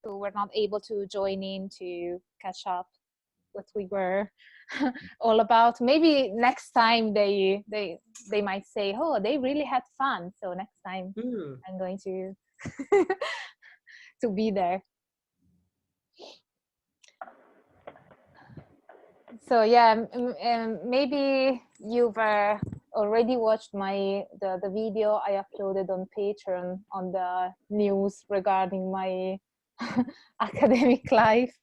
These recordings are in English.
who were not able to join in to catch up what we were all about. Maybe next time they might say, oh, they really had fun, so next time I'm going to to be there. So yeah, maybe you've already watched the video I uploaded on Patreon on the news regarding my academic life.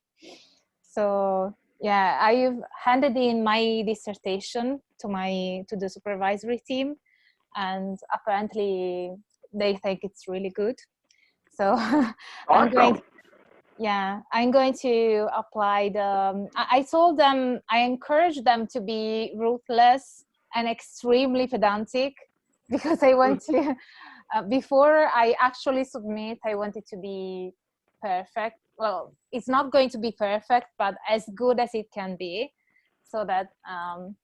So yeah, I've handed in my dissertation to the supervisory team, and apparently they think it's really good. So I'm going to apply I told them, I encouraged them to be ruthless and extremely pedantic, because I want to, before I actually submit, I want it to be perfect. Well, it's not going to be perfect, but as good as it can be, so that,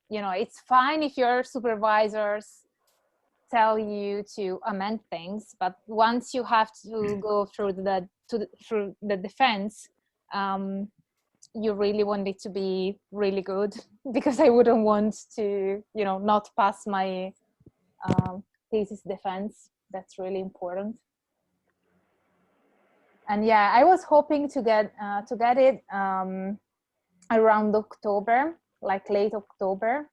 you know, it's fine if your supervisors tell you to amend things, but once you have to go through through the defense, you really want it to be really good, because I wouldn't want to, you know, not pass my thesis defense. That's really important. And yeah, I was hoping to get it around October, like late October.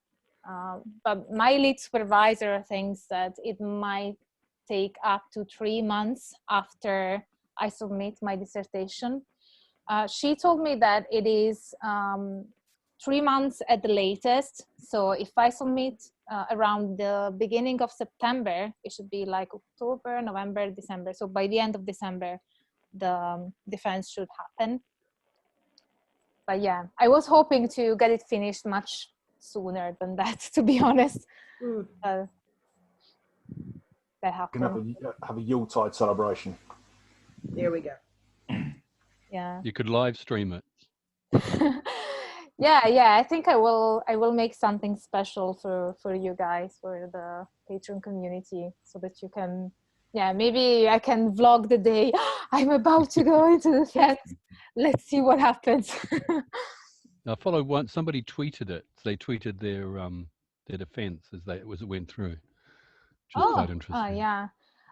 But my lead supervisor thinks that it might take up to 3 months after I submit my dissertation. She told me that it is 3 months at the latest. So if I submit around the beginning of September, it should be like October, November, December. So by the end of December, the defense should happen. But yeah, I was hoping to get it finished much sooner than that, to be honest. That happened. You can have a Yuletide celebration. There we go. Yeah. You could live stream it. yeah, I think I will make something special for you guys, for the Patreon community, so that you can, yeah, maybe I can vlog the day I'm about to go into the fest. Let's see what happens. I followed one. Somebody tweeted it. They tweeted their defense as it went through. Which was quite interesting. Yeah,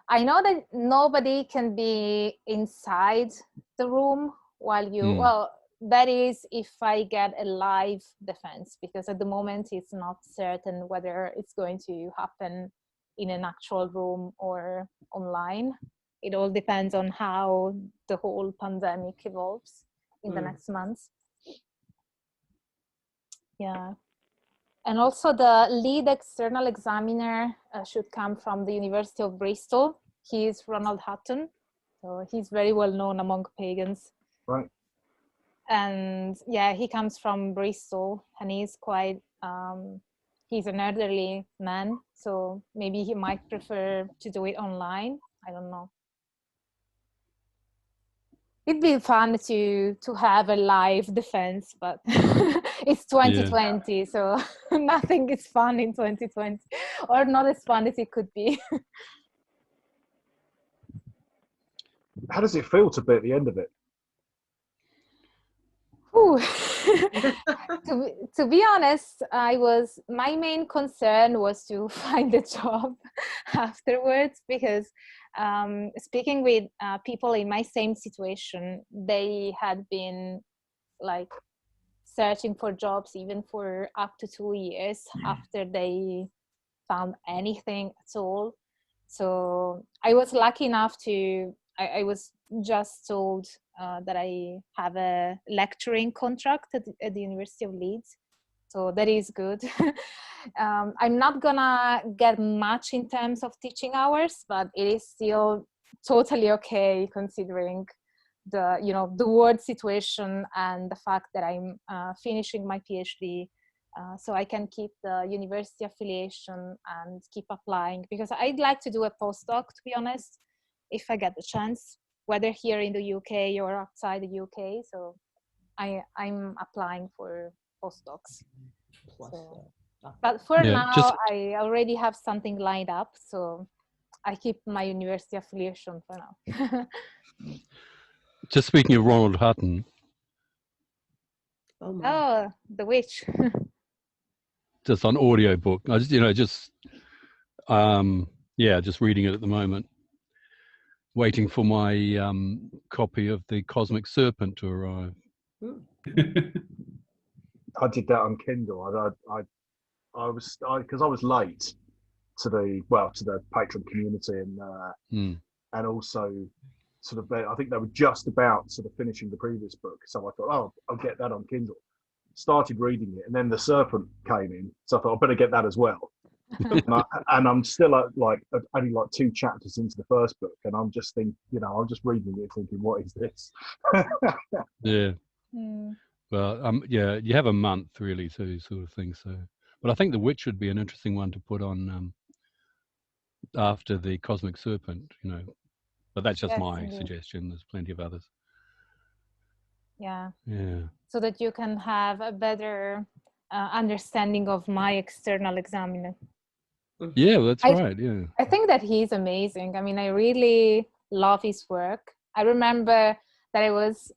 I know that nobody can be inside the room while you. Well, that is if I get a live defense, because at the moment it's not certain whether it's going to happen in an actual room or online. It all depends on how the whole pandemic evolves in the next months. Yeah. And also the lead external examiner should come from the University of Bristol. He's Ronald Hutton. So he's very well known among pagans. Right. And yeah, he comes from Bristol, and he's quite, he's an elderly man. So maybe he might prefer to do it online. I don't know. It'd be fun to have a live defense, but it's 2020, so nothing is fun in 2020, or not as fun as it could be. How does it feel to be at the end of it? To be honest, my main concern was to find a job afterwards, because speaking with people in my same situation, they had been like searching for jobs even for up to 2 years after they found anything at all. So I was lucky enough to, I was just told that I have a lecturing contract at the University of Leeds. So that is good. I'm not gonna get much in terms of teaching hours, but it is still totally okay considering the world situation and the fact that I'm finishing my PhD. So I can keep the university affiliation and keep applying, because I'd like to do a postdoc, to be honest, if I get the chance, whether here in the UK or outside the UK. So I'm applying for postdocs. So, but for now, I already have something lined up, so I keep my university affiliation for now. just speaking of Ronald Hutton, Oh my. Oh, The Witch. just on audiobook. I just, just reading it at the moment. Waiting for my copy of The Cosmic Serpent to arrive. I did that on Kindle. I was late to the Patreon community, and also sort of I think they were just about sort of finishing the previous book, so I thought, oh, I'll get that on Kindle. Started reading it, and then The Serpent came in, so I thought I better get that as well. and I'm still at only 2 chapters into the first book, and I'm just thinking, I'm just reading it thinking, what is this? Yeah. Mm. Well, you have a month really to sort of thing. So, but I think The Witch would be an interesting one to put on after The Cosmic Serpent. But that's just Yes, my indeed. suggestion. There's plenty of others. Yeah. Yeah. So that you can have a better understanding of my external examiner. Yeah, well, that's right. Yeah. I think that he's amazing. I mean, I really love his work. I remember that I was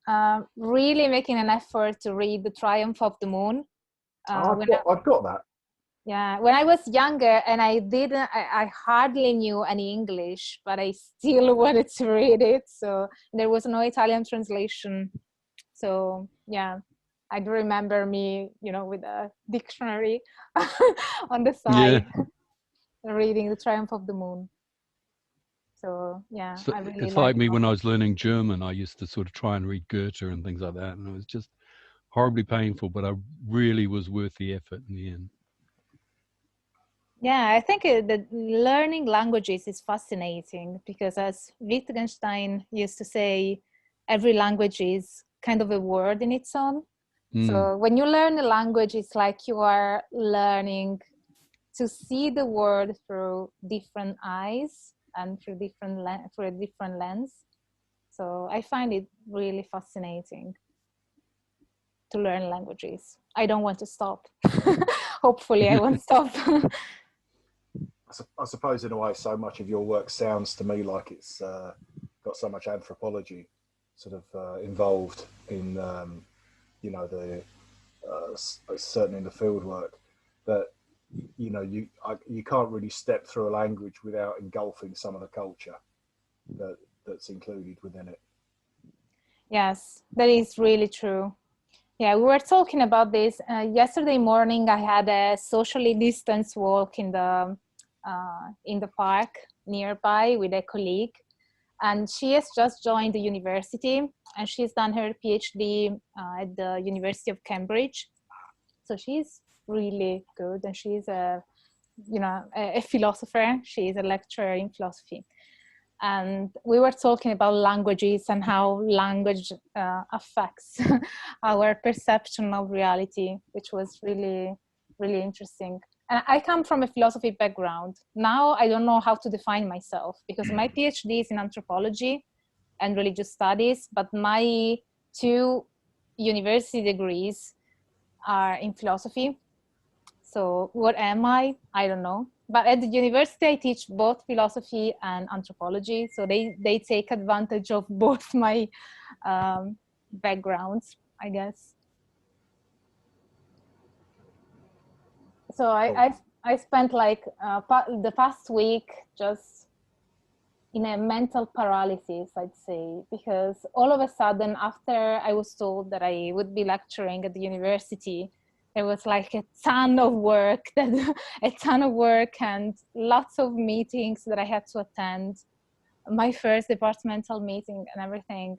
really making an effort to read The Triumph of the Moon. I've got that. Yeah, when I was younger, and I hardly knew any English, but I still wanted to read it. So there was no Italian translation. So yeah, I do remember me, with a dictionary on the side, reading The Triumph of the Moon. So yeah, So I really it's like me when I was learning German. I used to sort of try and read Goethe and things like that, and it was just horribly painful. But I really was worth the effort in the end. Yeah, I think that learning languages is fascinating because, as Wittgenstein used to say, every language is kind of a word in its own. So when you learn a language, it's like you are learning to see the world through different eyes and through a different lens. So I find it really fascinating to learn languages. I don't want to stop. Hopefully I won't stop. I suppose in a way, so much of your work sounds to me like it's got so much anthropology sort of involved in, certainly in the field work, that you can't really step through a language without engulfing some of the culture that's included within it. Yes, that is really true. Yeah, we were talking about this yesterday morning. I had a socially distanced walk in the park nearby with a colleague, and she has just joined the university, and she's done her PhD at the University of Cambridge. So she's really good, and she's a philosopher. She's a lecturer in philosophy. And we were talking about languages and how language affects our perception of reality, which was really, really interesting. And I come from a philosophy background. Now I don't know how to define myself because my PhD is in anthropology and religious studies, but my 2 university degrees are in philosophy. So what am I? I don't know. But at the university, I teach both philosophy and anthropology. So they take advantage of both my backgrounds, I guess. So I spent like the past week just in a mental paralysis, I'd say, because all of a sudden, after I was told that I would be lecturing at the university, there was like a ton of work and lots of meetings that I had to attend. My first departmental meeting and everything.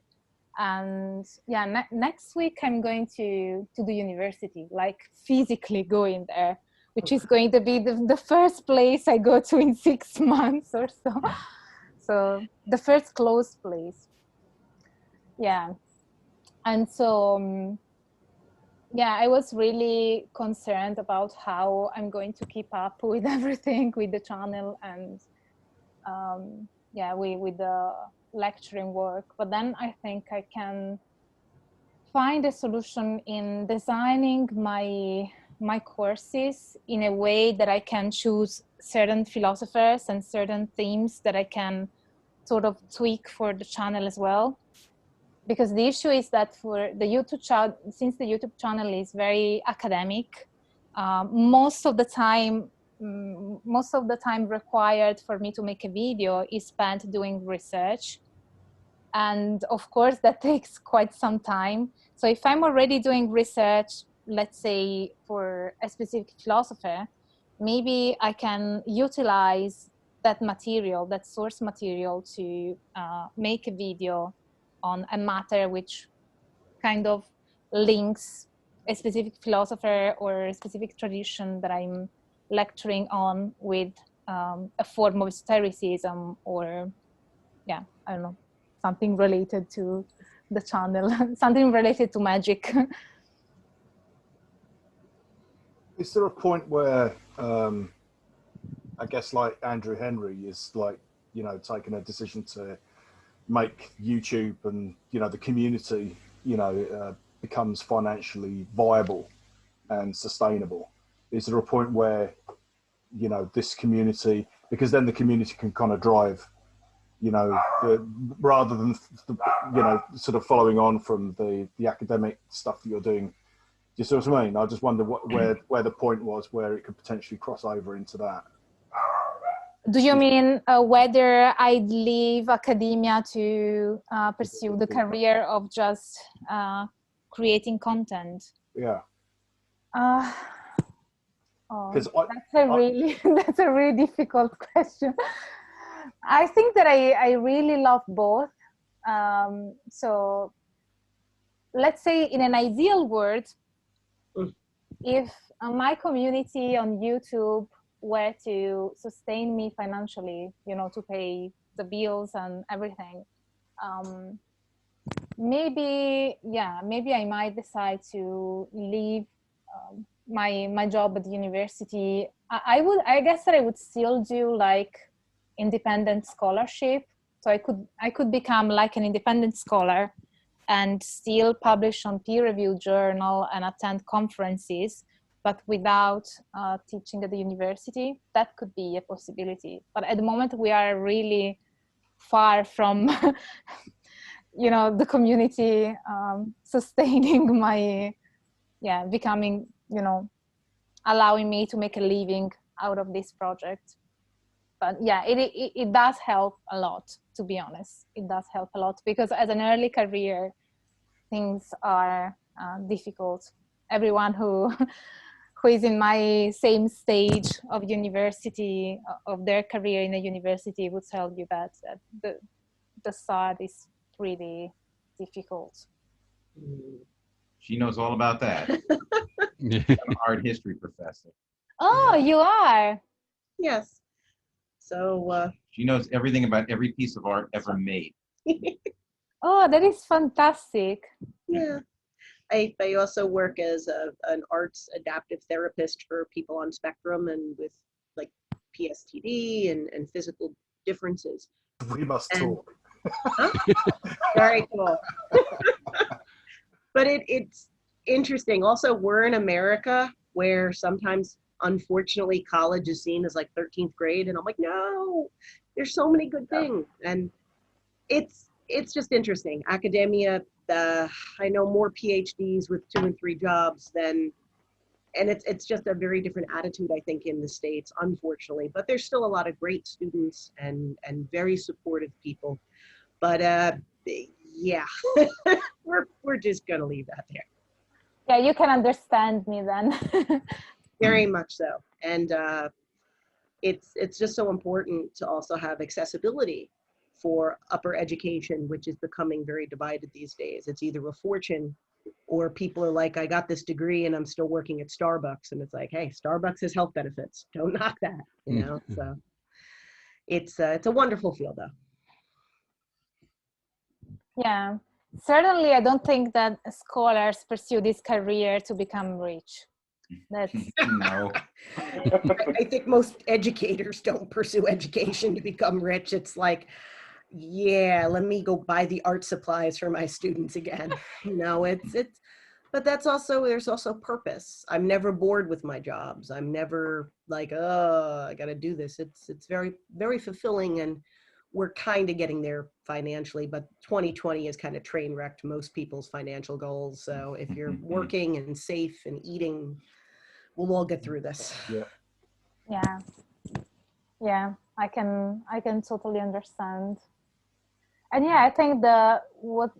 And yeah, next week I'm going to the university, like physically going there, which is going to be the first place I go to in 6 months or so. So the first closed place. Yeah. And so, I was really concerned about how I'm going to keep up with everything, with the channel and with the lecturing work. But then I think I can find a solution in designing my courses in a way that I can choose certain philosophers and certain themes that I can sort of tweak for the channel as well. because the issue is that for the YouTube channel, since the YouTube channel is very academic, most of the time required for me to make a video is spent doing research. And of course that takes quite some time. So if I'm already doing research, let's say for a specific philosopher, maybe I can utilize that material, that source material, to make a video on a matter which kind of links a specific philosopher or a specific tradition that I'm lecturing on with a form of stoicism, or yeah, I don't know, something related to the channel, something related to magic. Is there a point where I guess like Andrew Henry is like, you know, taking a decision to make YouTube and, you know, the community, you know, becomes financially viable and sustainable? Is there a point where, you know, this community, because then the community can kind of drive, you know, rather than, you know, sort of following on from the academic stuff that you're doing? Do you see what I mean? I just wonder where the point was where it could potentially cross over into that. Do you mean whether I'd leave academia to pursue the career of just creating content? Yeah. That's a really difficult question. I think that I really love both. So let's say in an ideal world, if my community on YouTube were to sustain me financially, you know, to pay the bills and everything, maybe I might decide to leave my job at the university. I guess that I would still do like independent scholarship. So I could become like an independent scholar and still publish on peer-reviewed journal and attend conferences, but without teaching at the university. That could be a possibility. But at the moment, we are really far from, you know, the community sustaining my, becoming, you know, allowing me to make a living out of this project. But yeah, it does help a lot, to be honest. It does help a lot, because as an early career, things are difficult. Everyone who is in my same stage of university, of their career in a university, would tell you that the start is really difficult. She knows all about that. I'm an art history professor. Oh, you are? Yes. So she knows everything about every piece of art ever made. Oh, that is fantastic. Yeah. I also work as an arts adaptive therapist for people on spectrum and with like PSTD and physical differences. We must talk. Very cool. But it's interesting. Also, we're in America where sometimes, unfortunately, college is seen as like 13th grade. And I'm like, no, there's so many good things. And it's just interesting. Academia, I know more PhDs with 2 and 3 jobs than, and it's just a very different attitude, I think, in the States, unfortunately. But there's still a lot of great students and very supportive people. But yeah, we're just gonna leave that there. Yeah, you can understand me then. Very much so. And it's just so important to also have accessibility for upper education, which is becoming very divided these days. It's either a fortune or people are like, I got this degree and I'm still working at Starbucks. And it's like, hey, Starbucks has health benefits. Don't knock that, you know? So it's a wonderful field though. Yeah, certainly I don't think that scholars pursue this career to become rich. That's No. I think most educators don't pursue education to become rich. It's like, yeah, let me go buy the art supplies for my students again. You know, it's but that's also, there's also purpose. I'm never bored with my jobs. I'm never like, oh, I got to do this. It's very, very fulfilling. And we're kind of getting there financially, but 2020 has kind of train wrecked most people's financial goals. So if you're working and safe and eating, we'll all get through this. Yeah, I can totally understand. And yeah, I think what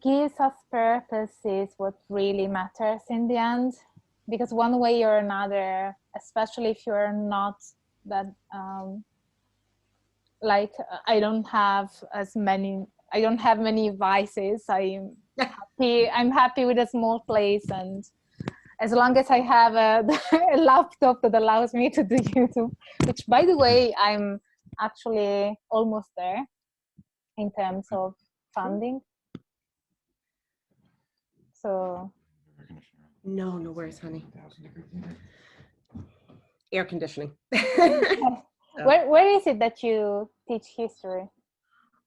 gives us purpose is what really matters in the end, because one way or another, especially if you're not that like I don't have many vices. I'm happy with a small place, and as long as I have a laptop that allows me to do YouTube, which by the way, I'm actually almost there in terms of funding. So no worries, honey. Air conditioning. Where is it that you teach history?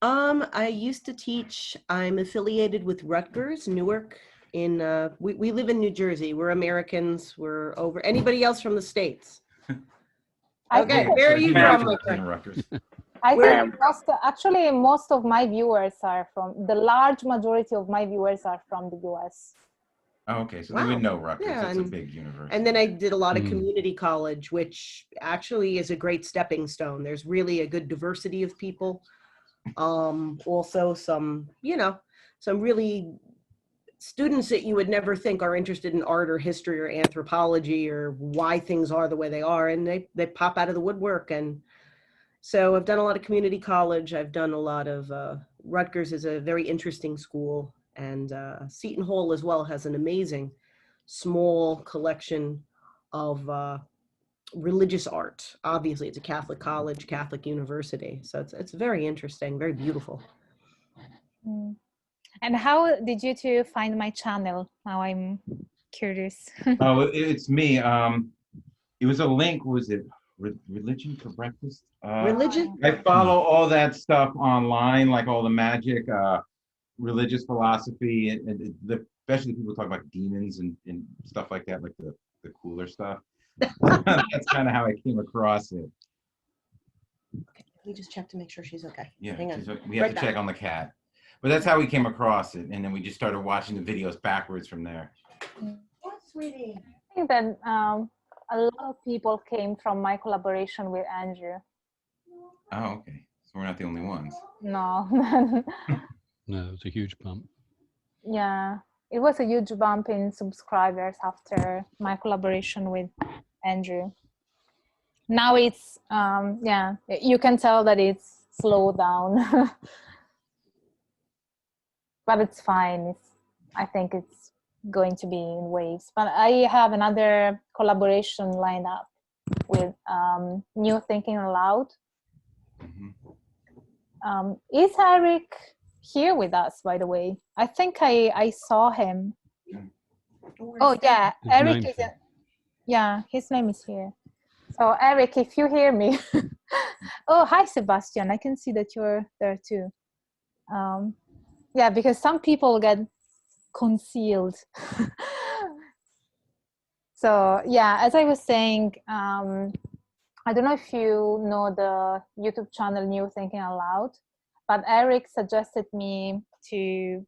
I used to teach. I'm affiliated with Rutgers, Newark. We live in New Jersey. We're Americans. We're over. Anybody else from the States? Okay, where are you from, my friend? Rutgers. I think most of my viewers are the large majority of my viewers are from the US. Oh, okay, so they would know Rutgers. Yeah, That's a big university. And then I did a lot of community college, which actually is a great stepping stone. There's really a good diversity of people. Also some really students that you would never think are interested in art or history or anthropology or why things are the way they are, and they pop out of the woodwork. And so I've done a lot of community college. I've done a lot of Rutgers is a very interesting school, and Seton Hall as well has an amazing small collection of religious art. Obviously it's a Catholic college, Catholic university, so it's very interesting, very beautiful. And how did you two find my channel? Now I'm curious. Oh, it's me. It was a link. Was it Religion for Breakfast? Religion? I follow all that stuff online, like all the magic, religious philosophy, and especially people talk about demons and stuff like that, like the cooler stuff. That's kind of how I came across it. Okay, let me just check to make sure she's okay. Yeah, hang on. we have to check on the cat. But that's how we came across it, and then we just started watching the videos backwards from there. What, sweetie? I think that a lot of people came from my collaboration with Andrew. Oh, okay. So we're not the only ones. No. No, it was a huge bump. Yeah, it was a huge bump in subscribers after my collaboration with Andrew. Now it's, you can tell that it's slowed down. But it's fine. I think it's going to be in waves. But I have another collaboration lined up with New Thinking Aloud. Is Eric here with us, by the way? I think I saw him. Oh yeah, Eric is. His name is here. So Eric, if you hear me. Oh, hi Sebastian. I can see that you're there too. Yeah, because some people get concealed. So yeah, as I was saying, I don't know if you know the YouTube channel New Thinking Aloud, but Eric suggested me to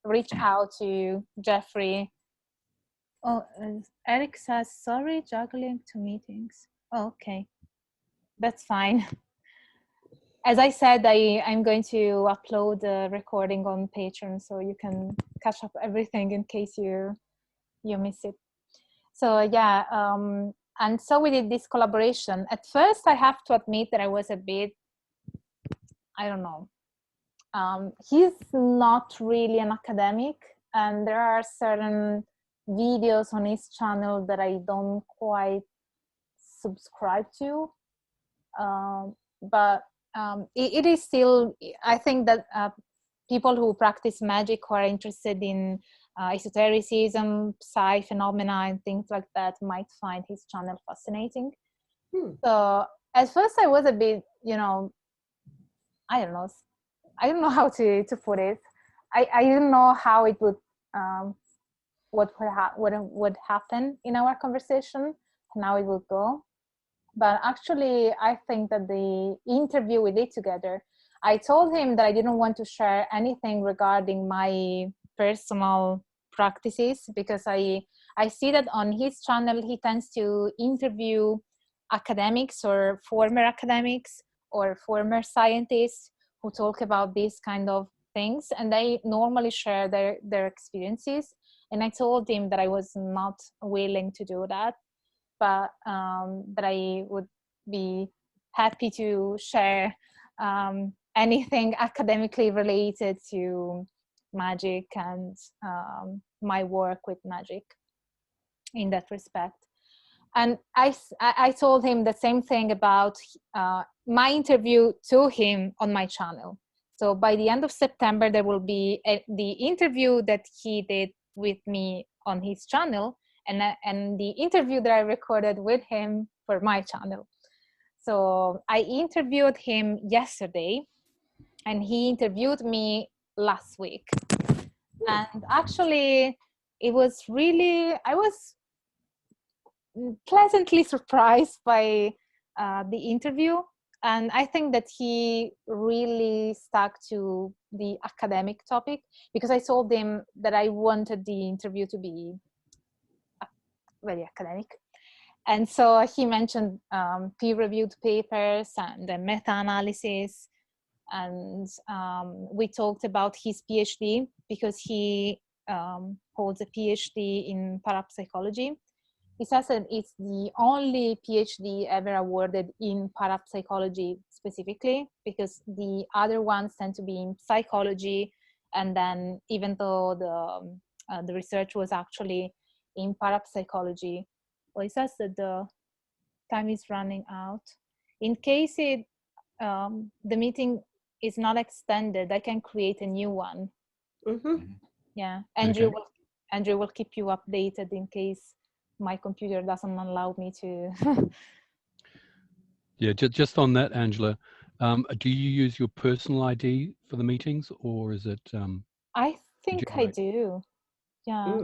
reach out to Jeffrey. Oh, Eric says, sorry, juggling 2 meetings. Oh, okay, that's fine. As I said, I'm going to upload the recording on Patreon, so you can catch up everything in case you miss it. So yeah, and so we did this collaboration. At first, I have to admit that I was a bit, I don't know. He's not really an academic, and there are certain videos on his channel that I don't quite subscribe to, but it is still, I think that people who practice magic, who are interested in esotericism, psi phenomena, and things like that might find his channel fascinating. So at first I was a bit, I don't know how to put it. I didn't know how it would, what would happen in our conversation and how it would go. But actually, I think that the interview we did together I told him that I didn't want to share anything regarding my personal practices, because I see that on his channel he tends to interview academics or former academics or former scientists who talk about these kind of things, and they normally share their experiences. And I told him that I was not willing to do that, but that I would be happy to share anything academically related to magic and my work with magic in that respect. And I told him the same thing about my interview to him on my channel. So by the end of September, there will be the interview that he did with me on his channel, and the interview that I recorded with him for my channel. So I interviewed him yesterday, and he interviewed me last week. And actually, it was really, I was pleasantly surprised by the interview. And I think that he really stuck to the academic topic, because I told him that I wanted the interview to be very academic. And so he mentioned peer-reviewed papers and the meta-analysis. And we talked about his PhD, because he holds a PhD in parapsychology. He says that it's the only PhD ever awarded in parapsychology specifically, because the other ones tend to be in psychology. And then even though the research was actually in parapsychology, well, he says that the time is running out. In case the meeting is not extended, I can create a new one. Mm-hmm. Yeah, Andrew will keep you updated in case my computer doesn't allow me to. Yeah, just on that, Angela, do you use your personal ID for the meetings, or is it? I think I do. Yeah.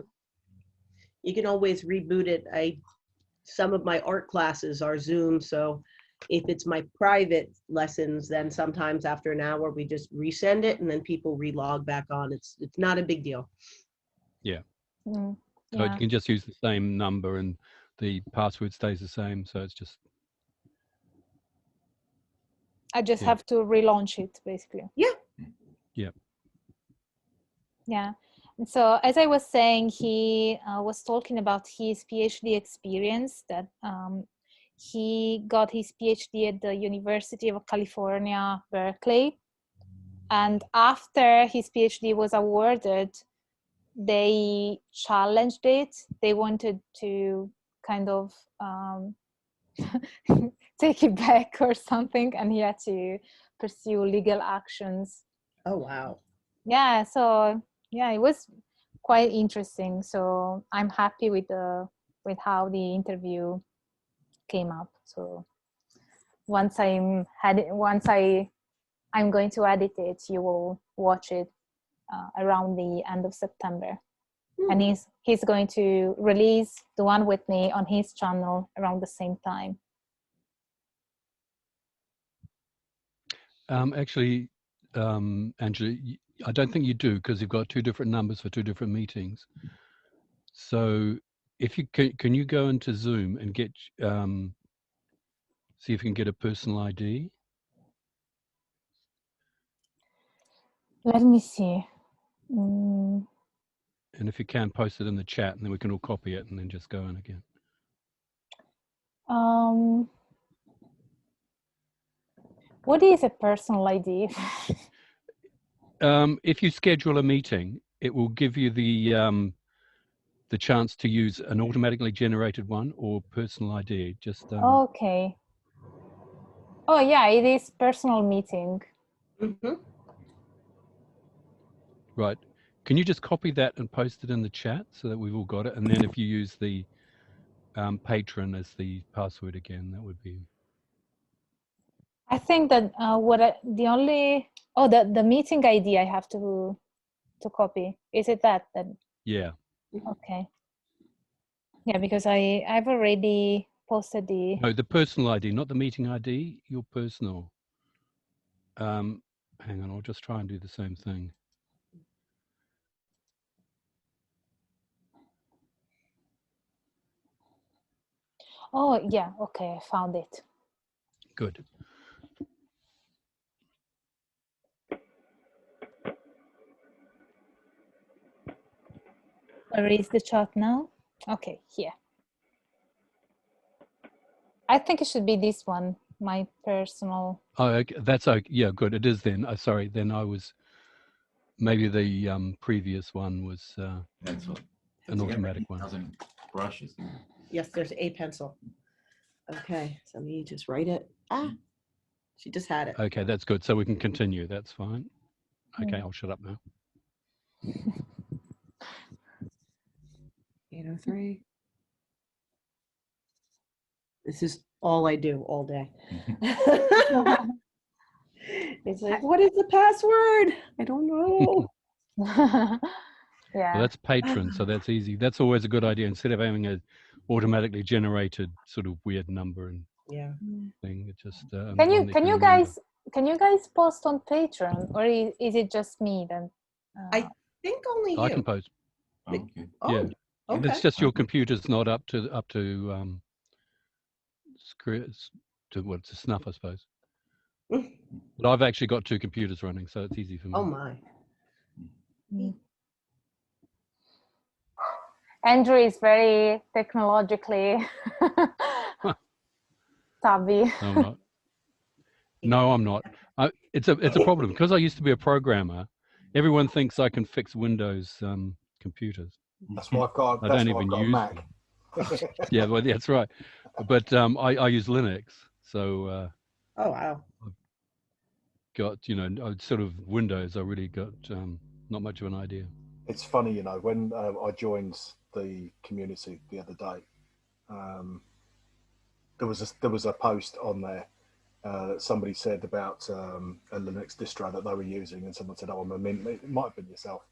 You can always reboot it. Some of my art classes are Zoom, so if it's my private lessons, then sometimes after an hour we just resend it and then people relog back on. It's not a big deal. Yeah. Yeah. So you can just use the same number and the password stays the same. So it's just. I just have to relaunch it, basically. Yeah. Yeah. Yeah. And so as I was saying, he was talking about his PhD experience, that he got his PhD at the University of California, Berkeley. And after his PhD was awarded, they challenged it. They wanted to kind of take it back or something, and he had to pursue legal actions. Oh, wow. Yeah, so yeah, it was quite interesting. So I'm happy with how the interview came up. So once I'm going to edit it, you will watch it around the end of September. And he's going to release the one with me on his channel around the same time. Actually, Angela, I don't think you do, because you've got two different numbers for two different meetings. So if you can you go into Zoom and get see if you can get a personal ID? Let me see. And if you can, post it in the chat, and then we can all copy it and then just go in again. What is a personal ID? If you schedule a meeting, it will give you the chance to use an automatically generated one or personal ID. Just okay. Oh yeah, it is personal meeting. Mm-hmm. Right. Can you just copy that and post it in the chat so that we've all got it? And then if you use the patron as the password again, that would be. I think that the meeting ID I have to copy. Is it that then? Yeah. Okay. Yeah, because I've already posted the. No, the personal ID, not the meeting ID. Your personal. Hang on, I'll just try and do the same thing. Oh, yeah. Okay, I found it. Good. Where is the chart now? Okay, here. I think it should be this one, my personal. Oh, okay. That's okay. Yeah, good. It is then. Sorry, then I was, maybe the previous one was Pencil. an automatic one. Brushes. Yes, there's a pencil. Okay, so let me just write it. She just had it. Okay, that's good. So we can continue. That's fine. Okay, I'll shut up now. 8:03. This is all I do all day. It's like, what is the password? I don't know. Yeah. Well, that's Patron, so that's easy. That's always a good idea instead of having a automatically generated sort of weird number and Yeah. thing. It just Can you guys post on Patreon, or is it just me then? I think only I you. can post. Oh, okay. Oh, Yeah. okay. It's just your computer's not up to to snuff, I suppose. But I've actually got 2 computers running, so it's easy for me. Oh my. Andrew is very technologically savvy. No, I'm not. No, I'm not. It's a problem because I used to be a programmer. Everyone thinks I can fix Windows computers. That's why I've got. I That's don't why I've even got a use Mac. them. Yeah, well, that's right. But I use Linux, so Oh wow. got sort of Windows. I really got not much of an idea. It's funny, when I joined the community the other day, there was a post on there that somebody said about a Linux distro that they were using, and someone said, "Oh, I'm a Mint." It might have been yourself.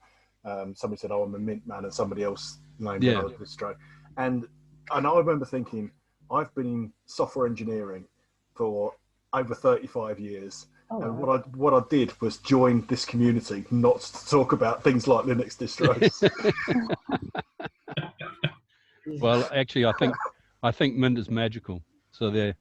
Somebody said, "Oh, I'm a Mint man," and somebody else named another distro. And I remember thinking, I've been in software engineering for over 35 years. Oh, And wow. what I did was join this community, not to talk about things like Linux distros. Well, actually, I think Mint is magical. So they're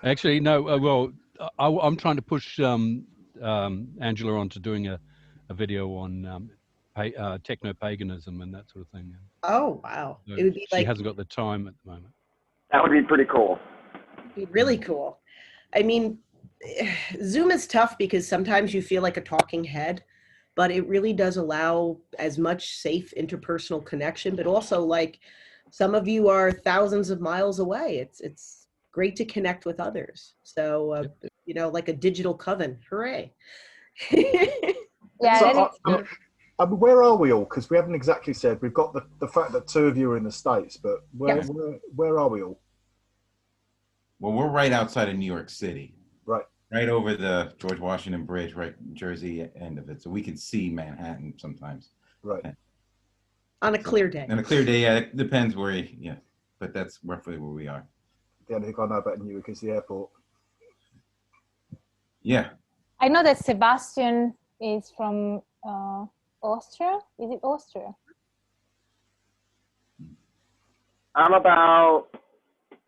actually no. Well, I'm trying to push Angela onto doing a video on techno paganism and that sort of thing. Oh wow. So It would be she hasn't got the time at the moment. That would be pretty cool. be really cool. I mean, Zoom is tough because sometimes you feel like a talking head, but it really does allow as much safe interpersonal connection, but also like some of you are thousands of miles away. It's great to connect with others. So, like a digital coven. Hooray. Yeah, So, where are we all? Because we haven't exactly said. We've got the fact that 2 of you are in the States, but where are we all? Well, we're right outside of New York City. Right. Right over the George Washington Bridge, right Jersey end of it. So we can see Manhattan sometimes. Right. On a clear day. On a clear day, yeah, it depends where but that's roughly where we are. The only thing I know about Newark is the airport. Yeah. I know that Sebastian is from Austria. Is it Austria? I'm about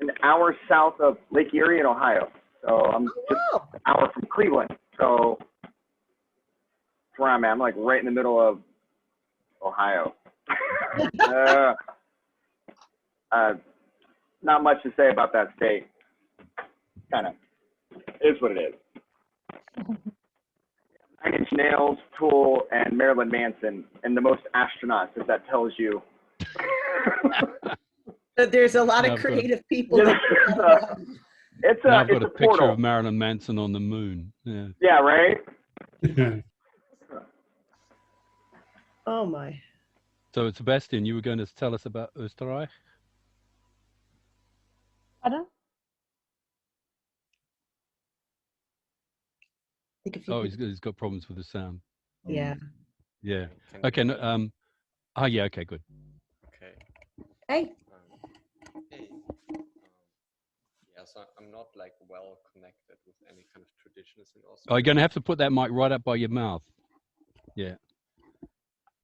an hour south of Lake Erie in Ohio. So I'm just an hour from Cleveland. So that's where I'm at. I'm like right in the middle of Ohio. Not much to say about that state. Kind of is what it is. 9 Inch Nails, Tool, and Marilyn Manson, and the most astronauts, if that tells you. There's a lot of creative people. I've got a picture portal. of Marilyn Manson on the moon. Yeah. Yeah, right? Oh my. So Sebastian, you were going to tell us about Österreich? Pardon? Oh, he's got problems with the sound. Yeah. Yeah. Okay. No, yeah. Okay. Good. Okay. Hey. Hey. Yeah, so I'm not like well connected with any kind of traditions in Austria. Oh, you're going to have to put that mic right up by your mouth. Yeah.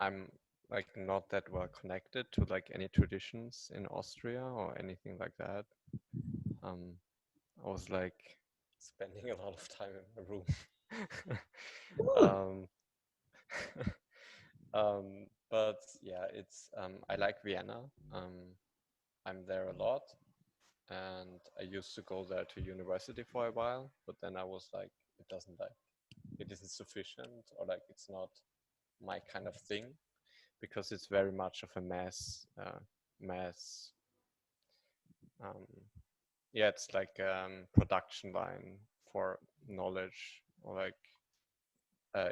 I'm like not that well connected to like any traditions in Austria or anything like that. I was like spending a lot of time in my room. But yeah, it's I like Vienna. I'm there a lot, and I used to go there to university for a while, but then I was like, it isn't sufficient, or like it's not my kind of thing, because it's very much of a mass. Yeah, it's like production line for knowledge, or like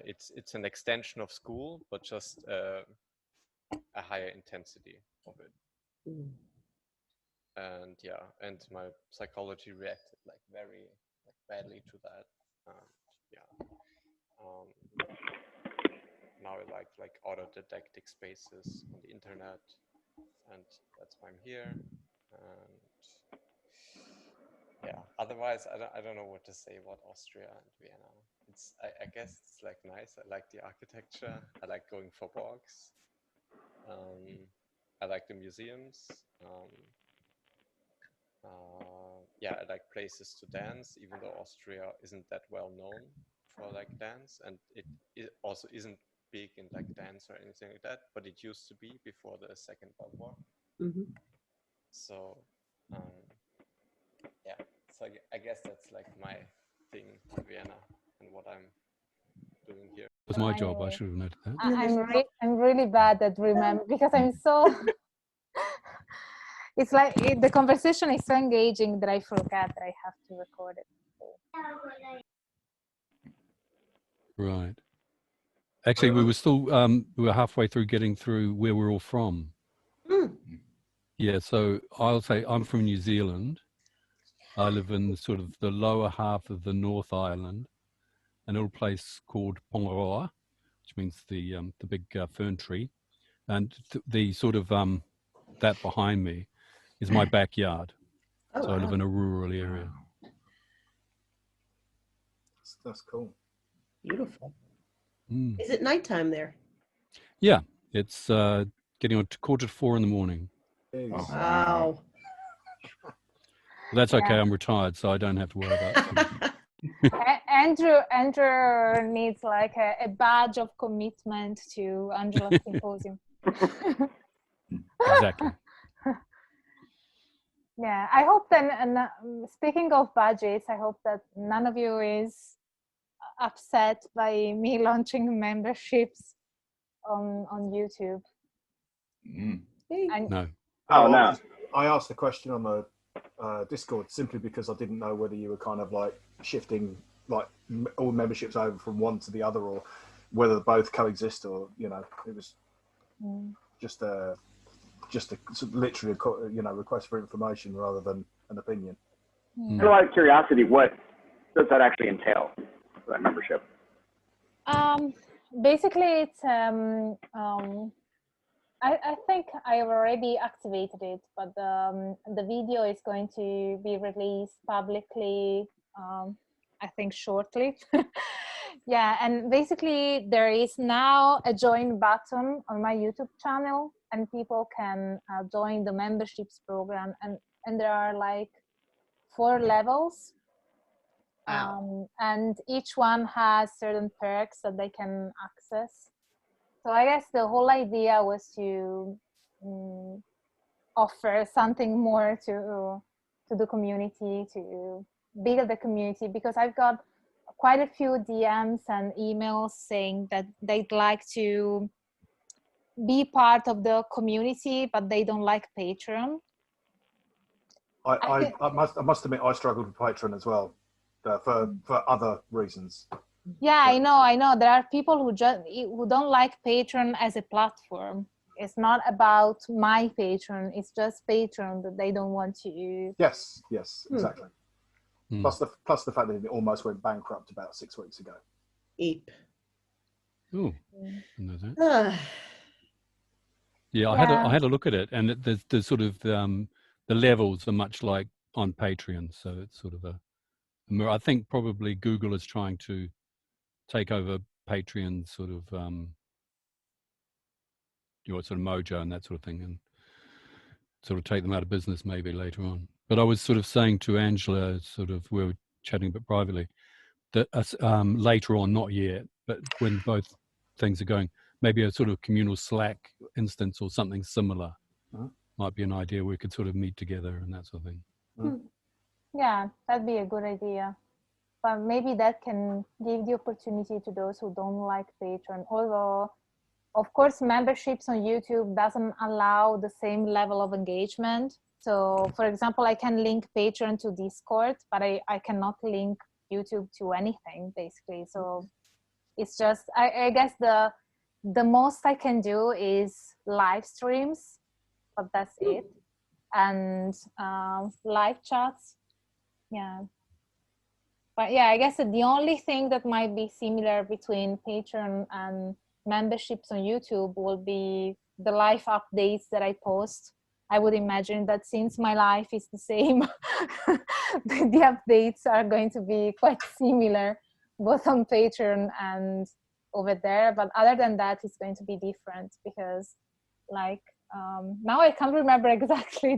it's an extension of school, but just a higher intensity of it. And yeah, and my psychology reacted like very badly to that. Now I like autodidactic spaces on the internet, and that's why I'm here. And yeah, otherwise I don't know what to say about Austria and Vienna. I guess it's like nice. I like the architecture. I like going for walks. I like the museums. Yeah, I like places to dance, even though Austria isn't that well known for like dance, and it also isn't big in like dance or anything like that, but it used to be before the Second World War. So yeah, so I guess that's like my thing in Vienna and what I'm doing here. It was my job. I should have noted that. I'm really bad at remember, because I'm so it's like the conversation is so engaging that I forget that I have to record it. Right. Actually, we were still we were halfway through getting through where we're all from. Yeah, so I'll say I'm from New Zealand. I live in sort of the lower half of the North Island, a little place called Pongaroa, which means the big fern tree, and the sort of that behind me is my backyard. So I live in a rural area. That's cool. Beautiful. Is it nighttime there? Yeah, it's getting on to 3:45 in the morning. Wow. That's okay. I'm retired, so I don't have to worry about it. Andrew needs like a badge of commitment to Angela's Symposium. Exactly. Yeah, I hope then, and speaking of budgets, I hope that none of you is upset by me launching memberships on YouTube. No. Oh, no. I asked the question on the Discord simply because I didn't know whether you were kind of like shifting like all memberships over from one to the other, or whether both coexist, or it was just a literally request for information rather than an opinion. So out of curiosity, what does that actually entail for that membership? Basically, it's I think I already activated it, but the video is going to be released publicly, I think shortly. Yeah, and basically there is now a join button on my YouTube channel, and people can join the memberships program, and there are like 4 levels. And each one has certain perks that they can access. So I guess the whole idea was to offer something more to the community, to build the community, because I've got quite a few DMs and emails saying that they'd like to be part of the community, but they don't like Patreon. I must admit I struggled with Patreon as well, for other reasons. Yeah, I know. There are people who don't like Patreon as a platform. It's not about my Patreon. It's just Patreon that they don't want to. Yes, exactly. Plus the fact that it almost went bankrupt about 6 weeks ago. Eep. Oh, know that. Yeah, I had a look at it, and there's sort of the levels are much like on Patreon. So it's sort of a mirror. I think probably Google is trying to take over Patreon sort of, sort of mojo and that sort of thing, and sort of take them out of business maybe later on. But I was sort of saying to Angela, sort of, we were chatting a bit privately, that later on, not yet, but when both things are going, maybe a sort of communal Slack instance or something similar might be an idea. We could sort of meet together and that sort of thing. Yeah, that'd be a good idea. But maybe that can give the opportunity to those who don't like Patreon. Although, of course, memberships on YouTube doesn't allow the same level of engagement. So, for example, I can link Patreon to Discord, but I cannot link YouTube to anything, basically. So it's just, I guess the most I can do is live streams, but that's it. And live chats, yeah. But yeah, I guess the only thing that might be similar between Patreon and memberships on YouTube will be the live updates that I post. I would imagine that since my life is the same, the updates are going to be quite similar, both on Patreon and over there. But other than that, it's going to be different because, like, now I can't remember exactly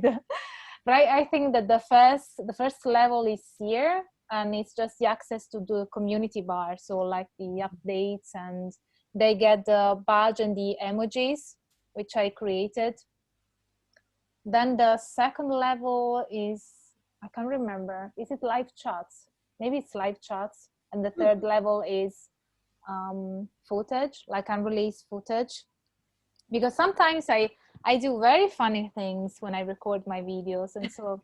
but I think that the first level is here, and it's just the access to the community bar. So like the updates, and they get the badge and the emojis, which I created. Then the second level is, I can't remember, is it live chats? Maybe it's live chats. And the third level is footage, like unreleased footage. Because sometimes I do very funny things when I record my videos. And so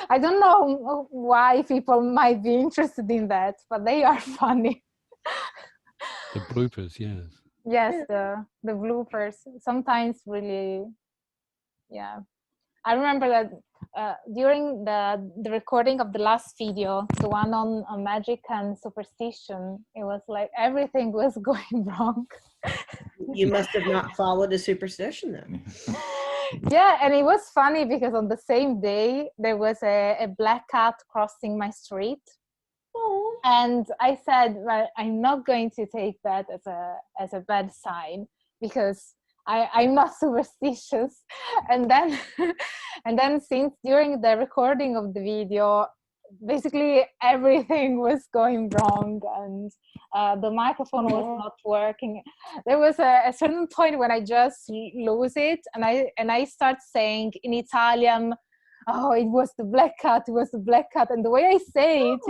I don't know why people might be interested in that, but they are funny. The bloopers, yes. Yes, the bloopers. Sometimes really, yeah. I remember that during the recording of the last video, the one on magic and superstition, it was like everything was going wrong. You must have not followed a superstition then. Yeah, and it was funny because on the same day there was a black cat crossing my street. Oh. And I said, well, I'm not going to take that as a bad sign because I'm not superstitious. And then since during the recording of the video, basically everything was going wrong, and the microphone was not working. There was a certain point when I just lose it, and I start saying in Italian, oh, it was the black cat, it was the black cat. And the way I say it,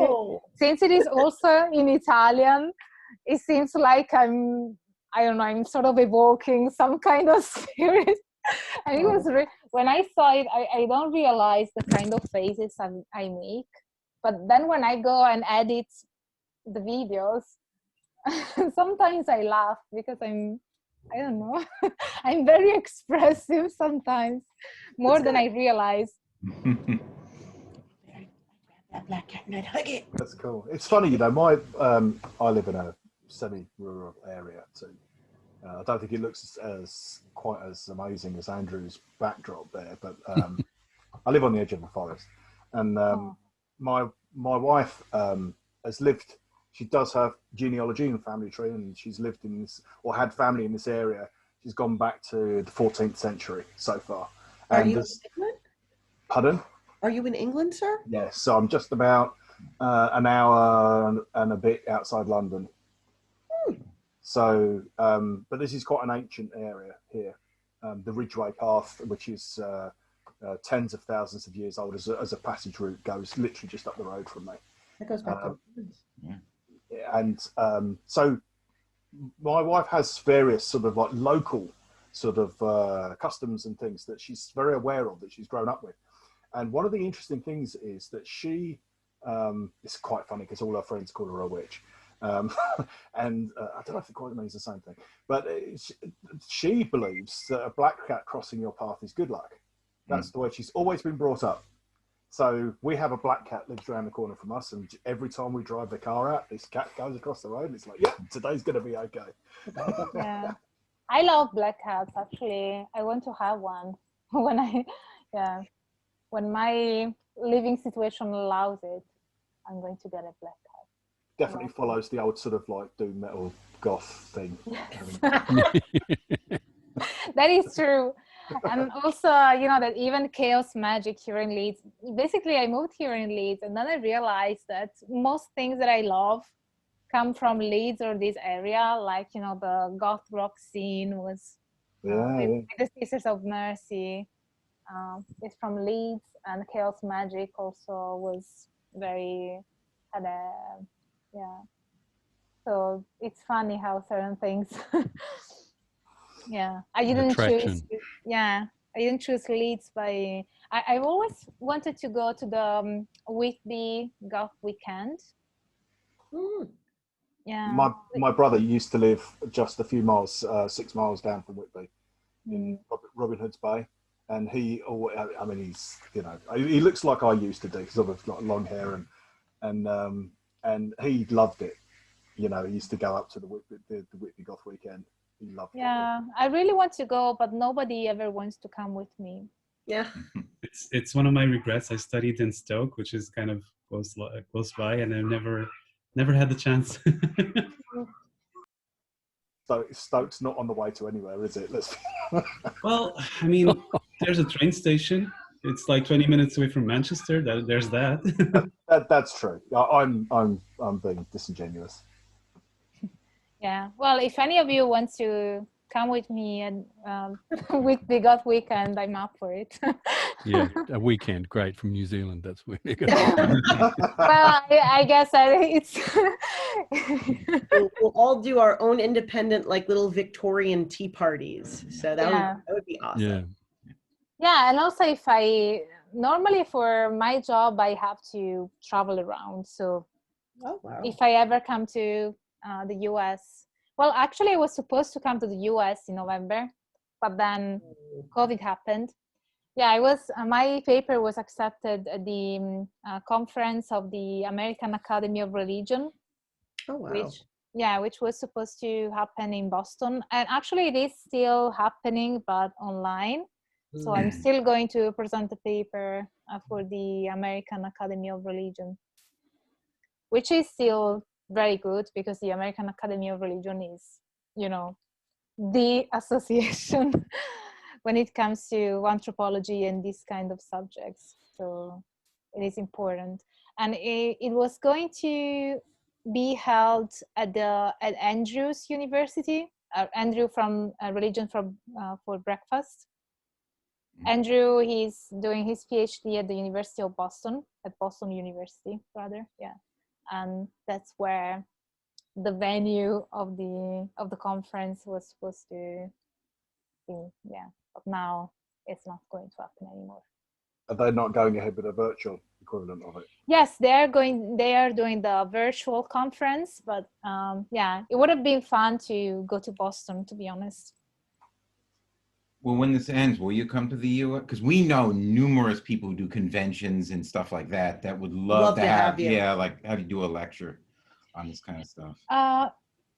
since it is also in Italian, it seems like I'm sort of evoking some kind of spirit. And it was when I saw it, I don't realize the kind of faces I make. But then when I go and edit the videos, sometimes I laugh because I don't know, I'm very expressive sometimes, more than I realize. That black cat and I'd hug it. That's cool. It's funny, you know, I live in a semi-rural area too. I don't think it looks quite as amazing as Andrew's backdrop there, but I live on the edge of a forest, and my wife has lived. She does have genealogy and family tree, and she's lived in this, or had family in this area. She's gone back to the 14th century so far. Are you in England? Pardon? Are you in England, sir? Yes, so I'm just about an hour and a bit outside London. So, but this is quite an ancient area here. The Ridgeway Path, which is tens of thousands of years old as a passage route, goes literally just up the road from me. That goes back to and so my wife has various sort of like local sort of customs and things that she's very aware of, that she's grown up with. And one of the interesting things is that she, it's quite funny because all her friends call her a witch. And I don't know if it quite means the same thing, but she believes that a black cat crossing your path is good luck. That's the way she's always been brought up. So we have a black cat lives around the corner from us, and every time we drive the car out, this cat goes across the road, and it's like, yeah, today's going to be okay. Yeah, I love black cats. Actually, I want to have one. when my living situation allows it, I'm going to get a black card. Definitely follows the old sort of like doom metal goth thing. That is true. And also, you know, that even chaos magic here in Leeds, basically I moved here in Leeds, and then I realized that most things that I love come from Leeds or this area, like, you know, the goth rock scene was with the Sisters of Mercy. It's from Leeds, and chaos magic also was very, had a, yeah. So it's funny how certain things yeah, I didn't choose. Yeah, I didn't choose Leeds by. I've always wanted to go to the Whitby Goth Weekend. Yeah. My brother used to live just a few miles, 6 miles down from Whitby, in Robin Hood's Bay, and he. I mean, he's, you know, he looks like I used to do because I've got long hair, and he loved it. You know, he used to go up to the Whitby Goth Weekend. Yeah, I really want to go, but nobody ever wants to come with me. Yeah, it's one of my regrets. I studied in Stoke, which is kind of close by, and I never had the chance. So Stoke's not on the way to anywhere, is it? Well, I mean, there's a train station. It's like 20 minutes away from Manchester. There's that. That's true. I'm being disingenuous. Yeah, well, if any of you want to come with me and with the Goth Weekend, I'm up for it. Yeah, a weekend, great, from New Zealand. That's where we go. Well, I guess it's. we'll all do our own independent, like little Victorian tea parties. So that would be awesome. Yeah. Yeah, and also if normally for my job, I have to travel around. So if I ever come to the US, well, actually I was supposed to come to the US in November, but then COVID happened. Yeah, my paper was accepted at the conference of the American Academy of Religion. Oh, wow. Which was supposed to happen in Boston. And actually it is still happening, but online. So I'm still going to present the paper for the American Academy of Religion, which is still very good because the American Academy of Religion is, you know, the association when it comes to anthropology and these kind of subjects. So it is important. And it was going to be held at Andrews University, Andrew from Religion for Breakfast. Andrew, he's doing his PhD at the University of Boston, at Boston University, rather, yeah. And that's where the venue of the conference was supposed to be, yeah. But now it's not going to happen anymore. Are they not going ahead with a virtual equivalent of it? Yes, they are doing the virtual conference, but yeah, it would have been fun to go to Boston, to be honest. Well, when this ends, will you come to the U.S.? Because we know numerous people who do conventions and stuff like that would love to have you. Yeah, like have you do a lecture on this kind of stuff.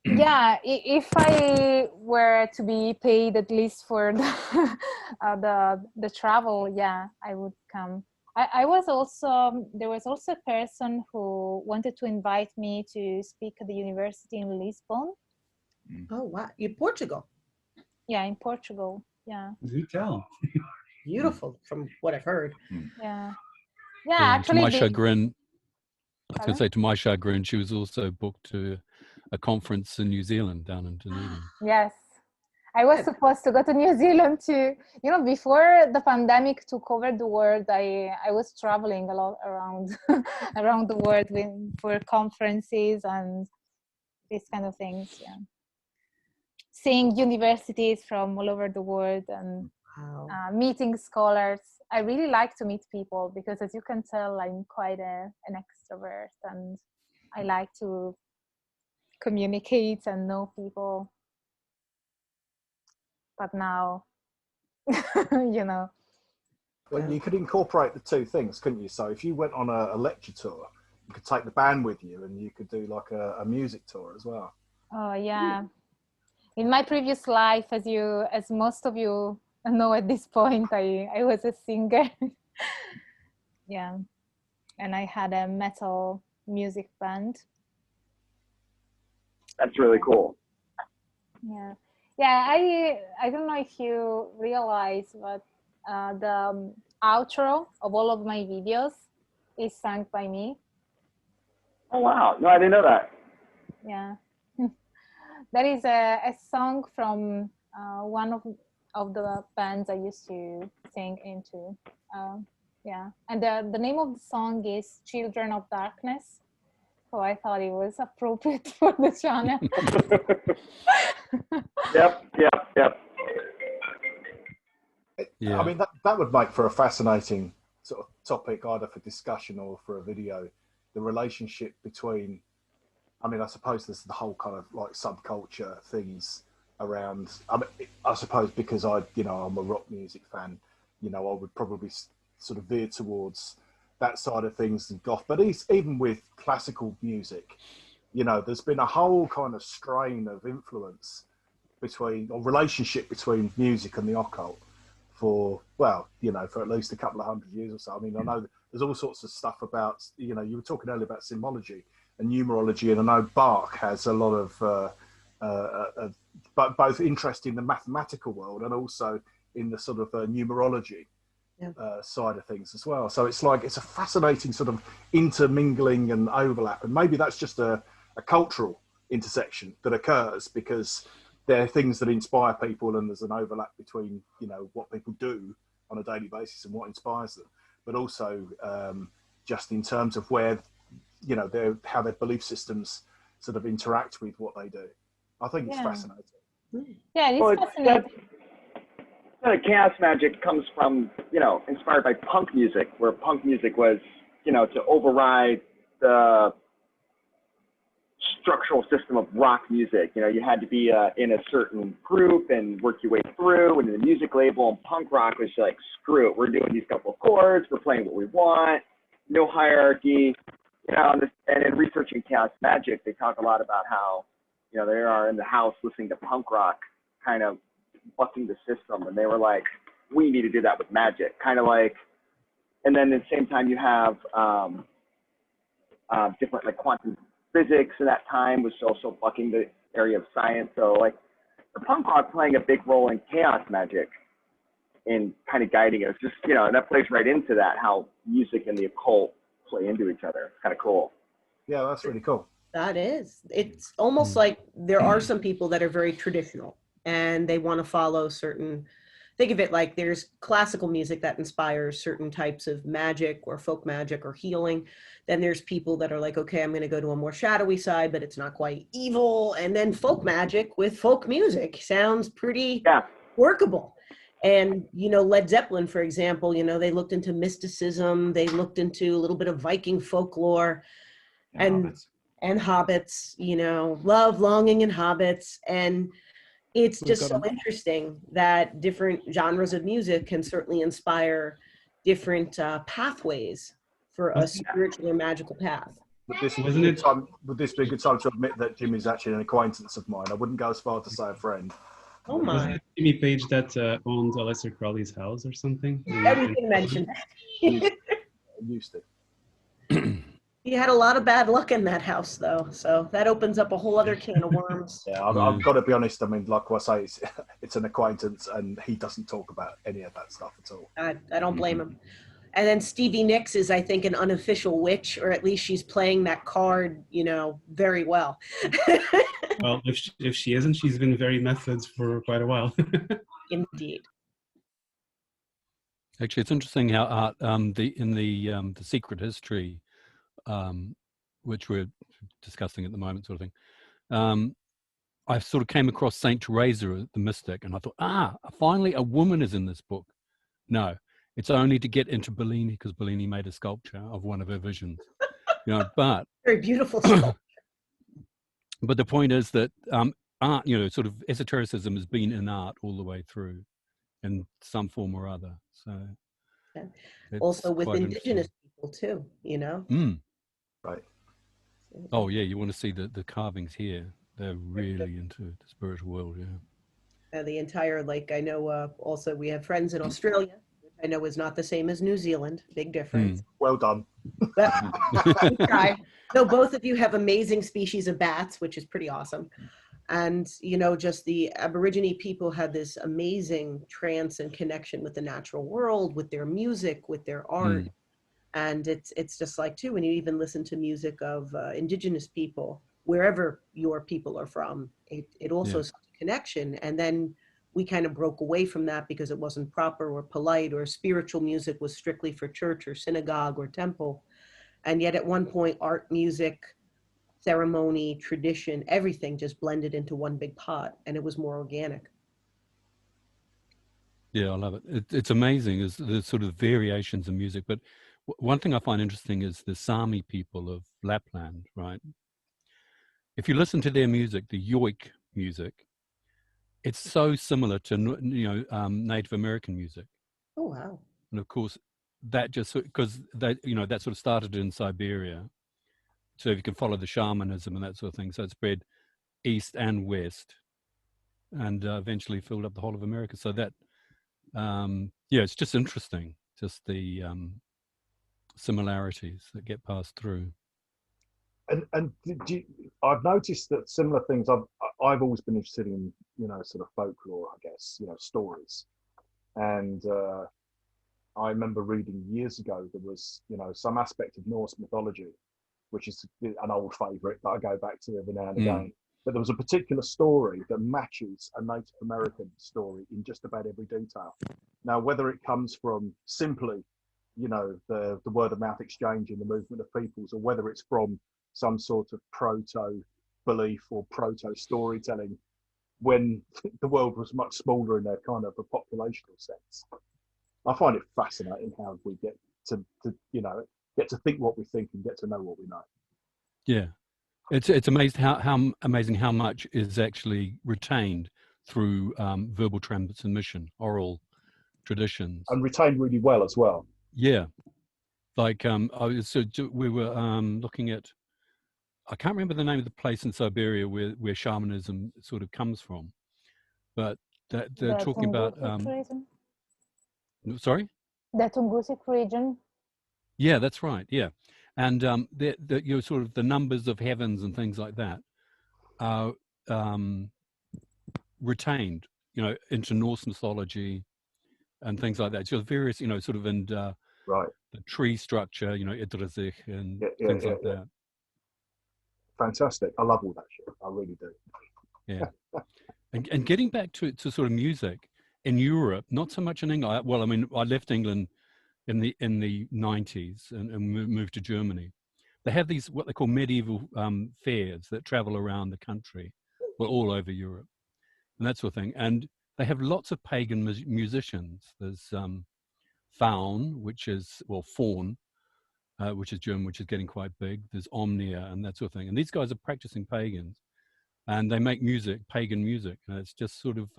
Yeah, if I were to be paid at least for the travel, yeah, I would come. There was also a person who wanted to invite me to speak at the university in Lisbon. Oh wow, in Portugal? Yeah, in Portugal. Yeah. Do tell. Beautiful, from what I've heard. Yeah. Yeah, actually. To my chagrin, I was going to say, to my chagrin, she was also booked to a conference in New Zealand, down in Dunedin. Yes. I was supposed to go to New Zealand too. You know, before the pandemic took over the world, I was traveling a lot around around the world for conferences and these kind of things. Yeah. Seeing universities from all over the world and meeting scholars. I really like to meet people because, as you can tell, I'm quite an extrovert and I like to communicate and know people. But now, you know. Well, you could incorporate the two things, couldn't you? So if you went on a lecture tour, you could take the band with you and you could do like a music tour as well. Oh, yeah. In my previous life, as most of you know at this point, I was a singer. yeah, and I had a metal music band. That's really cool. Yeah, yeah. I don't know if you realize, but the outro of all of my videos is sung by me. Oh wow! No, I didn't know that. Yeah, that is a song from one of the bands I used to sing into. Yeah, and the name of the song is "Children of Darkness." So I thought it was appropriate for the channel. Yep. Yeah. I mean, that would make for a fascinating sort of topic, either for discussion or for a video. The relationship between, I mean, I suppose there's the whole kind of like subculture things around. I mean, I suppose because I'm a rock music fan, I would probably sort of veer towards that side of things and goth. But even with classical music, there's been a whole kind of strain of influence or relationship between music and the occult for at least a couple of 100 years or so. I mean, I know there's all sorts of stuff about, you were talking earlier about symbology and numerology, and I know Bach has a lot of both interest in the mathematical world and also in the sort of numerology side of things as well. So it's a fascinating sort of intermingling and overlap, and maybe that's just a cultural intersection that occurs because there are things that inspire people, and there's an overlap between what people do on a daily basis and what inspires them, but also just in terms of where how their belief systems sort of interact with what they do. I think it's fascinating. Yeah, it's fascinating. Chaos magic comes from, inspired by punk music, where punk music was, to override the structural system of rock music. You had to be in a certain group and work your way through, and the music label and punk rock was like, screw it, we're doing these couple of chords, we're playing what we want, no hierarchy. And in researching chaos magic, they talk a lot about how, they are in the house listening to punk rock, kind of bucking the system, and they were like, we need to do that with magic, kind of like. And then at the same time you have different like quantum physics at that time was also bucking the area of science. So like the punk rock playing a big role in chaos magic in kind of guiding it. It's just, and that plays right into that, how music and the occult play into each other. It's kind of cool. Yeah, that's really cool. That is. It's almost like there are some people that are very traditional and they want to follow certain, think of it like there's classical music that inspires certain types of magic or folk magic or healing. Then there's people that are like, okay, I'm going to go to a more shadowy side, but it's not quite evil. And then folk magic with folk music sounds pretty workable. And, Led Zeppelin, for example, they looked into mysticism. They looked into a little bit of Viking folklore and hobbits, love, longing, and hobbits. And it's just so interesting that different genres of music can certainly inspire different pathways for a spiritual or magical path. Would this be a good time to admit that Jimmy's actually an acquaintance of mine? I wouldn't go as far to say a friend. Oh my! Was it Jimmy Page that owned Aleister Crowley's house or something? Everything mentioned that. Used to. He had a lot of bad luck in that house, though, so that opens up a whole other can of worms. Yeah, I've got to be honest. I mean, like I say, it's an acquaintance, and he doesn't talk about any of that stuff at all. I don't blame him. And then Stevie Nicks is, I think, an unofficial witch, or at least she's playing that card, very well. Well, if she isn't, she's been very methods for quite a while. Indeed. Actually, it's interesting how art, the secret history, which we're discussing at the moment, sort of thing. I sort of came across Saint Teresa, the mystic, and I thought, finally a woman is in this book. No, it's only to get into Bellini, because Bellini made a sculpture of one of her visions. But very beautiful sculpture. But the point is that art, sort of esotericism has been in art all the way through, in some form or other. So also with indigenous people too, Right. Oh yeah, you want to see the carvings here? They're really into the spiritual world, yeah. The entire, I know also we have friends in Australia, I know is not the same as New Zealand. Big difference. Well done. But we try. So both of you have amazing species of bats, which is pretty awesome. And, you know, just the Aborigine people had this amazing trance and connection with the natural world, with their music, with their art. And it's just like, too, when you even listen to music of indigenous people, wherever your people are from, it also is a connection. And then we kind of broke away from that because it wasn't proper or polite, or spiritual music was strictly for church or synagogue or temple. And yet at one point, art, music, ceremony, tradition, everything just blended into one big pot, and it was more organic. Yeah, I love it. It's amazing. Is the sort of variations in music. But one thing I find interesting is the Sami people of Lapland, right? If you listen to their music, the Yoik music, it's so similar to Native American music. Oh wow! And of course, that just because that that sort of started in Siberia. So if you can follow the shamanism and that sort of thing, so it spread east and west, and eventually filled up the whole of America. So that, it's just interesting, just the similarities that get passed through. And I've noticed that similar things. I've always been interested in sort of folklore, I guess, stories, and I remember reading years ago there was some aspect of Norse mythology, which is an old favourite that I go back to every now and again. But there was a particular story that matches a Native American story in just about every detail. Now, whether it comes from simply, the word of mouth exchange in the movement of peoples, or whether it's from some sort of proto belief or proto storytelling when the world was much smaller in their kind of a populational sense. I find it fascinating how we get to think what we think and get to know what we know. Yeah, it's amazing how much is actually retained through verbal transmission, oral traditions, and retained really well as well. Yeah, like we were looking at, I can't remember the name of the place in Siberia where shamanism sort of comes from, but they're talking about sorry? The Tungusic region. Yeah, that's right. Yeah, and sort of the numbers of heavens and things like that are retained, into Norse mythology and things like that. So various, sort of in right, the tree structure, Idrisich and things like that. Fantastic! I love all that shit. I really do. Yeah, and getting back to sort of music in Europe, not so much in England. Well, I mean, I left England in the 90s and moved to Germany. They have these what they call medieval fairs that travel around the country, well, all over Europe, and that sort of thing. And they have lots of pagan musicians. There's Faun, which is Faun, which is German, which is getting quite big. There's Omnia and that sort of thing. And these guys are practicing pagans, and they make music, pagan music. And it's just sort of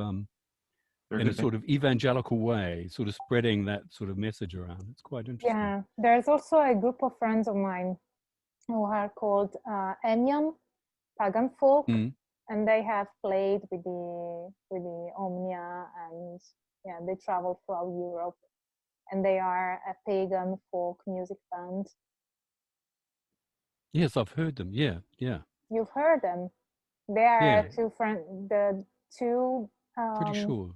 in a sort of evangelical way, sort of spreading that sort of message around. It's quite interesting. Yeah, there's also a group of friends of mine who are called Enyan, pagan folk, and they have played with the Omnia, and they travel throughout Europe, and they are a pagan folk music band. Yes, I've heard them. Yeah. You've heard them. They are two friends. The two. Pretty sure.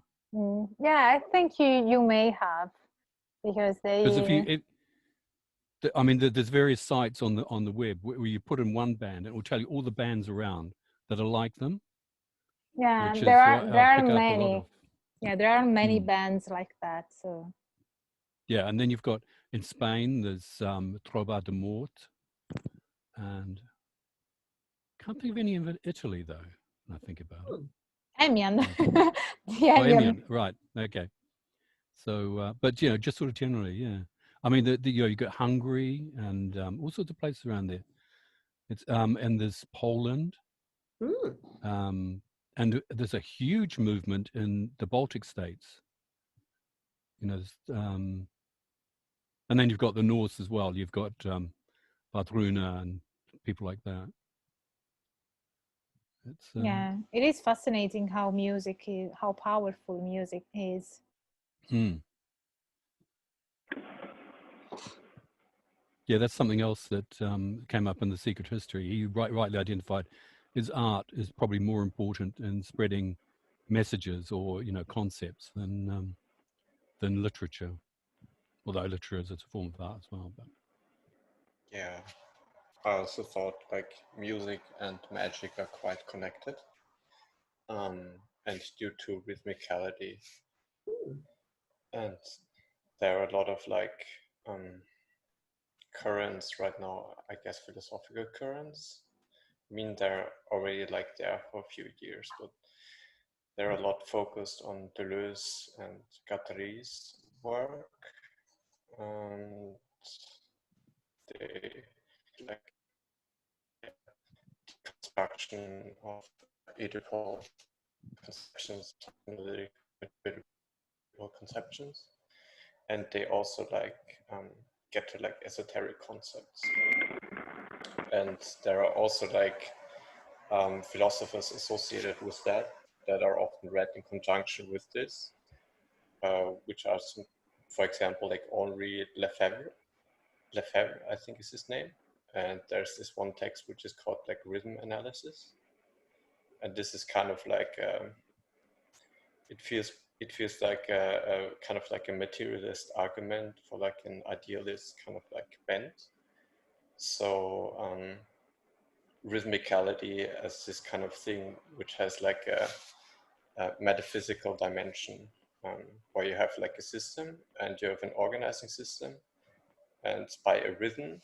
Yeah, I think you may have, because they. Because I mean, there's various sites on the web where you put in one band, it will tell you all the bands around that are like them. Yeah, there are many. Yeah, there are many bands like that. So. Yeah, and then you've got in Spain there's Trova de Mort, and can't think of any in Italy though. When I think about it. Emian. Emian, right? Okay. So, but just sort of generally, yeah. I mean, you got Hungary and all sorts of places around there. It's and there's Poland, and there's a huge movement in the Baltic states. And then you've got the Norse as well. You've got Badruna and people like that. Yeah, it is fascinating how powerful music is. Yeah, that's something else that came up in the Secret History. He rightly identified his art is probably more important in spreading messages or concepts than literature. Although literature is a form of art as well. But yeah, I also thought like music and magic are quite connected, and due to rhythmicality, and there are a lot of like currents right now, I guess philosophical currents. I mean, they're already like there for a few years, but they're a lot focused on Deleuze and Guattari's work, and they like deconstruction of Oedipal conceptions, analytical conceptions, and they also like get to like esoteric concepts. And there are also like philosophers associated with that are often read in conjunction with this, which are some, for example, like Henri Lefebvre, I think is his name. And there's this one text which is called like Rhythm Analysis. And this is kind of like, it feels like a kind of like a materialist argument for like an idealist kind of like bent. So rhythmicality as this kind of thing which has like a metaphysical dimension, where you have like a system and you have an organizing system, and by a rhythm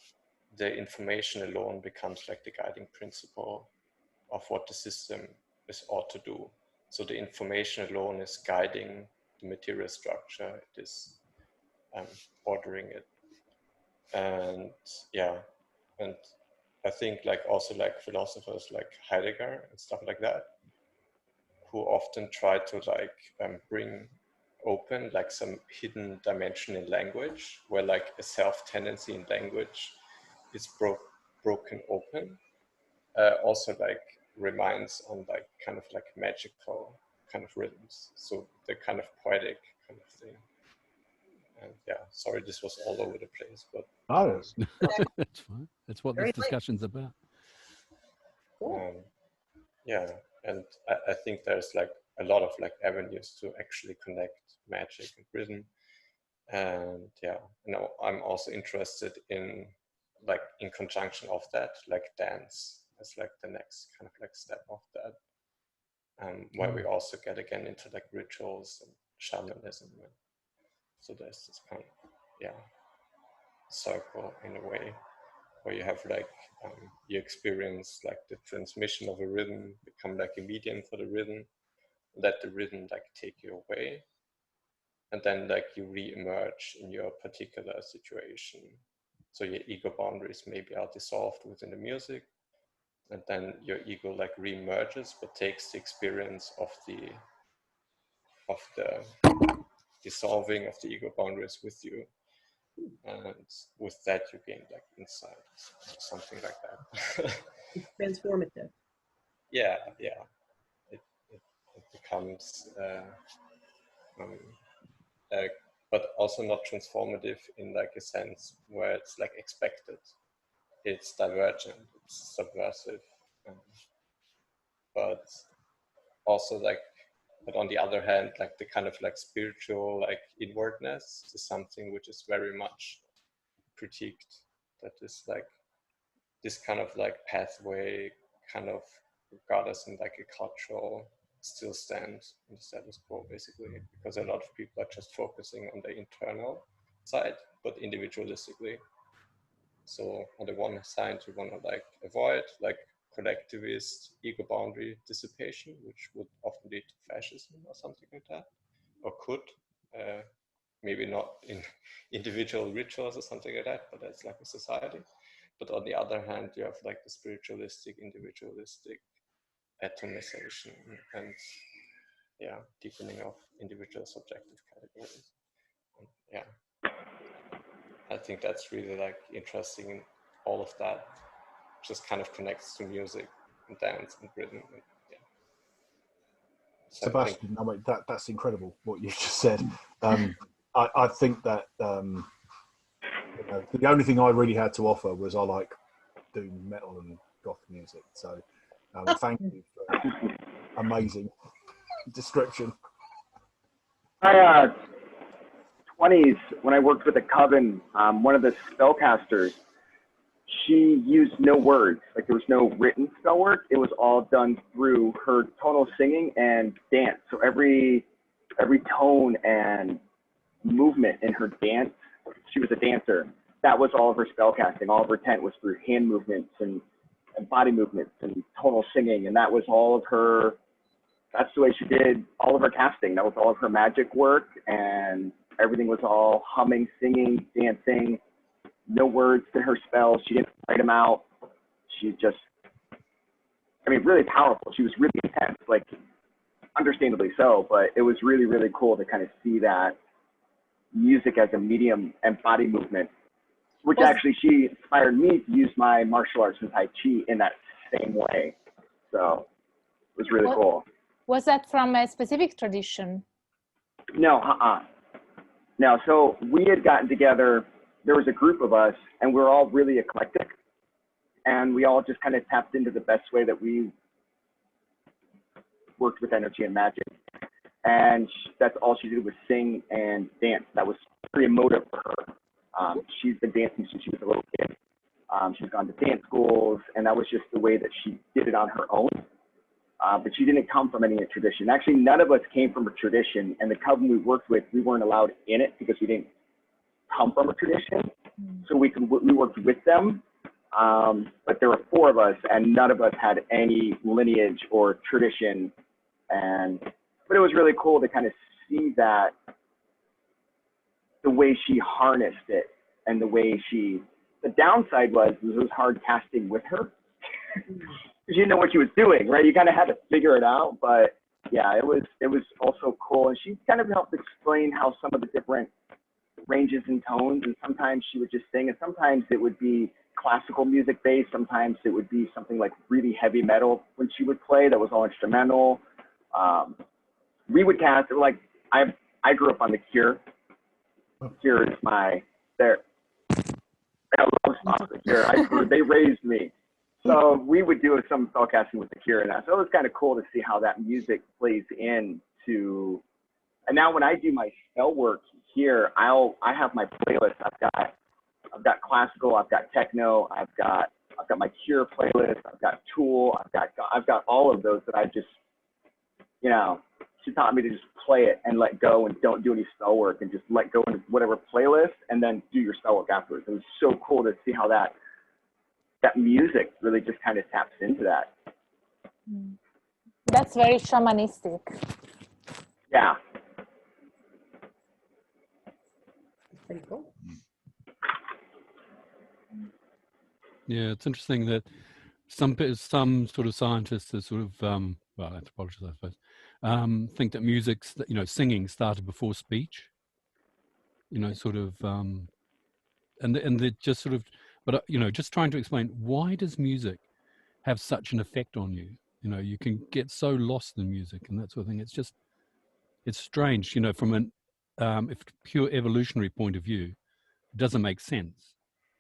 the information alone becomes like the guiding principle of what the system ought to do. So the information alone is guiding the material structure, it is ordering it. And yeah, and I think like also like philosophers like Heidegger and stuff like that, who often try to like bring open like some hidden dimension in language, where like a self-tendency in language is broken open, also like reminds on like kind of like magical kind of rhythms, so the kind of poetic kind of thing. And yeah, sorry, this was all over the place, but that's fine. That's what this discussion's about. Yeah, and I think there's like a lot of like avenues to actually connect magic and rhythm. And yeah, I'm also interested in like in conjunction of that, like dance as like the next kind of like step of that, where we also get again into like rituals and shamanism. So there's this kind of circle in a way, where you have like you experience like the transmission of a rhythm, become like a medium for the rhythm, let the rhythm like take you away, and then like you re-emerge in your particular situation. So your ego boundaries maybe are dissolved within the music, and then your ego like re-emerges but takes the experience of the dissolving of the ego boundaries with you, and with that you gain like insight, something like that. It's transformative. Yeah, it becomes but also not transformative in like a sense where it's like expected. It's divergent, it's subversive, but also like, but on the other hand, like the kind of like spiritual like inwardness is something which is very much critiqued, that is like this kind of like pathway kind of regard us in like a cultural still stands in the status quo, basically, because a lot of people are just focusing on the internal side, but individualistically. So on the one side, you want to like avoid like collectivist ego boundary dissipation, which would often lead to fascism or something like that, or could, maybe not in individual rituals or something like that, but that's like a society. But on the other hand, you have like the spiritualistic, individualistic atomization and deepening of individual subjective categories. And yeah, I think that's really like interesting in all of that. Just kind of connects to music and dance and rhythm. And, yeah. So Sebastian, that's incredible what you just said. I think that the only thing I really had to offer was I like doom metal and goth music. So thank you for amazing description. My 20s, when I worked with a coven, one of the spellcasters, she used no words. Like, there was no written spell work. It was all done through her tonal singing and dance. So every tone and movement in her dance, she was a dancer. That was all of her spell casting. All of her tent was through hand movements and body movements and tonal singing. And that was all of her, that's the way she did all of her casting. That was all of her magic work, and everything was all humming, singing, dancing, no words to her spells. She didn't write them out. She just, I mean, really powerful. She was really intense, like, understandably so, but it was really, really cool to kind of see that music as a medium and body movement, which actually she inspired me to use my martial arts and Tai Chi in that same way. So it was really cool. Was that from a specific tradition? No, No, so we had gotten together, there was a group of us, and we were all really eclectic. And we all just kind of tapped into the best way that we worked with energy and magic. And that's all she did was sing and dance. That was very emotive for her. She's been dancing since she was a little kid. She's gone to dance schools, and that was just the way that she did it on her own. But she didn't come from any tradition. Actually, none of us came from a tradition, and the coven we worked with, we weren't allowed in it because we didn't come from a tradition. So we worked with them, but there were 4 of us, and none of us had any lineage or tradition. But it was really cool to kind of see that, the way she harnessed it, and the way the downside was it was hard casting with her. You didn't know what she was doing, right? You kind of had to figure it out. But yeah, it was also cool. And she kind of helped explain how some of the different ranges and tones, and sometimes she would just sing, and sometimes it would be classical music based. Sometimes it would be something like really heavy metal when she would play that was all instrumental. We would cast, like, I grew up on The Cure. Cure is I love The Cure. They raised me. So we would do some spellcasting with The Cure and that. So it was kind of cool to see how that music plays into. And now when I do my spell work here, I have my playlist. I've got classical, I've got techno, I've got my Cure playlist, I've got Tool, I've got all of those that I just, she taught me to just play it and let go and don't do any spell work and just let go into whatever playlist and then do your spell work afterwards. It was so cool to see how that music really just kind of taps into that. That's very shamanistic. Yeah. Pretty cool. Yeah, it's interesting that some sort of scientists are sort of anthropologists, I suppose, think that music's, singing started before speech. Sort of, and they're just sort of. But, just trying to explain, why does music have such an effect on you? You can get so lost in music and that sort of thing. It's strange, from an pure evolutionary point of view, it doesn't make sense.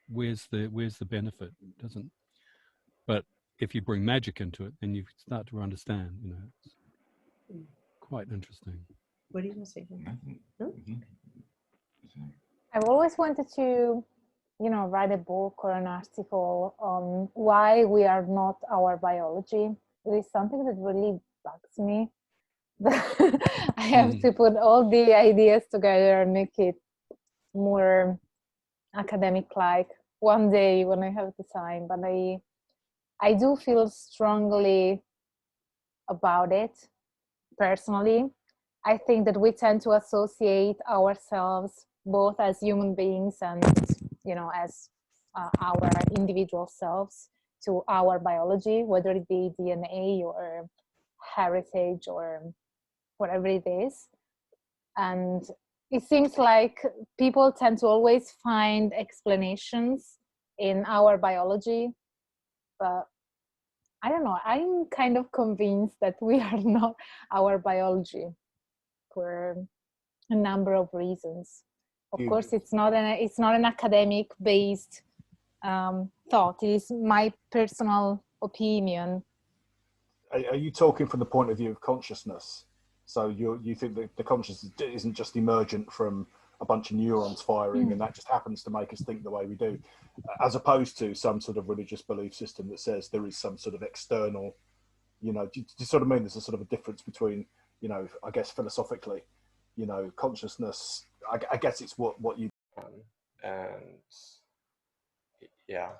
Where's the benefit? It doesn't. But if you bring magic into it, then you start to understand, it's quite interesting. What do you want to say? No? I've always wanted to write a book or an article on why we are not our biology. It is something that really bugs me. I have to put all the ideas together and make it more academic-like one day when I have the time. But I do feel strongly about it personally. I think that we tend to associate ourselves both as human beings and as our individual selves to our biology, whether it be DNA or heritage or whatever it is. And it seems like people tend to always find explanations in our biology, but I don't know, I'm kind of convinced that we are not our biology for a number of reasons. Of course, it's not an academic based thought. It is my personal opinion. Are you talking from the point of view of consciousness? So you think that the consciousness isn't just emergent from a bunch of neurons firing and that just happens to make us think the way we do, as opposed to some sort of religious belief system that says there is some sort of external, do you sort of mean there's a sort of a difference between, I guess philosophically, consciousness, I guess it's what you... And yeah.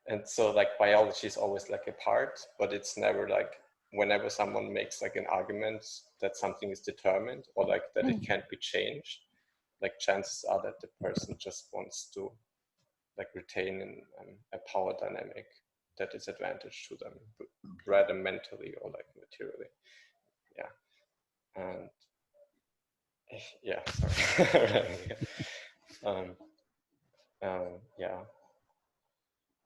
And so like biology is always like a part, but it's never like, whenever someone makes like an argument that something is determined or like that it can't be changed, like chances are that the person just wants to like retain a power dynamic that is advantage to them, rather mentally or like materially. Yeah. And yeah, sorry. Yeah.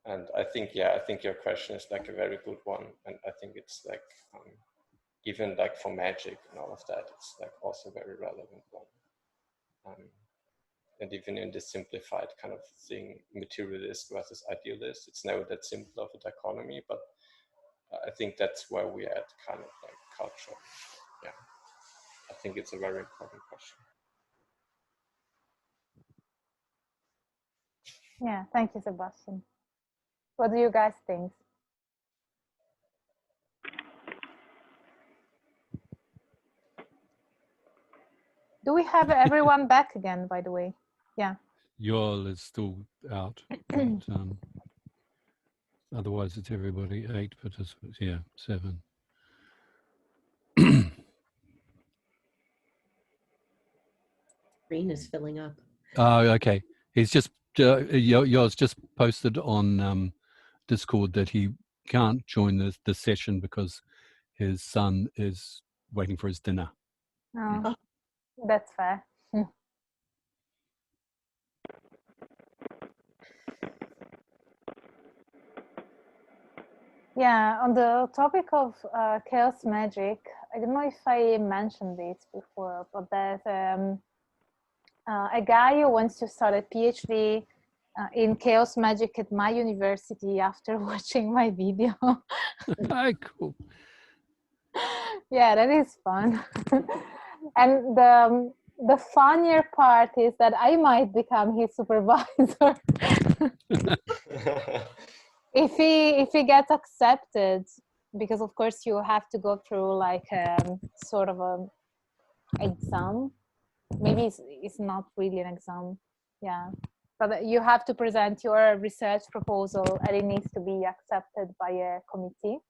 And I think your question is like a very good one. And I think it's like, even like for magic and all of that, it's like also a very relevant one. And even in this simplified kind of thing, materialist versus idealist, it's never that simple of a dichotomy, but I think that's where we are at kind of like culture. Yeah, I think it's a very important question. Yeah, thank you, Sebastian. What do you guys think? Do we have everyone back again, by the way? Yeah. Yoel is still out. But, otherwise, it's everybody. 8 participants. Yeah, 7. Screen is filling up. Oh, okay. He's just Yoel's just posted on Discord that he can't join the session because his son is waiting for his dinner. Oh, that's fair. Yeah, on the topic of chaos magic, I don't know if I mentioned this before, but there's a guy who wants to start a PhD in chaos magic at my university after watching my video. Cool. Yeah, that is fun. And the funnier part is that I might become his supervisor. If he gets accepted, because of course you have to go through like sort of a exam. Maybe it's not really an exam, yeah, but you have to present your research proposal and it needs to be accepted by a committee.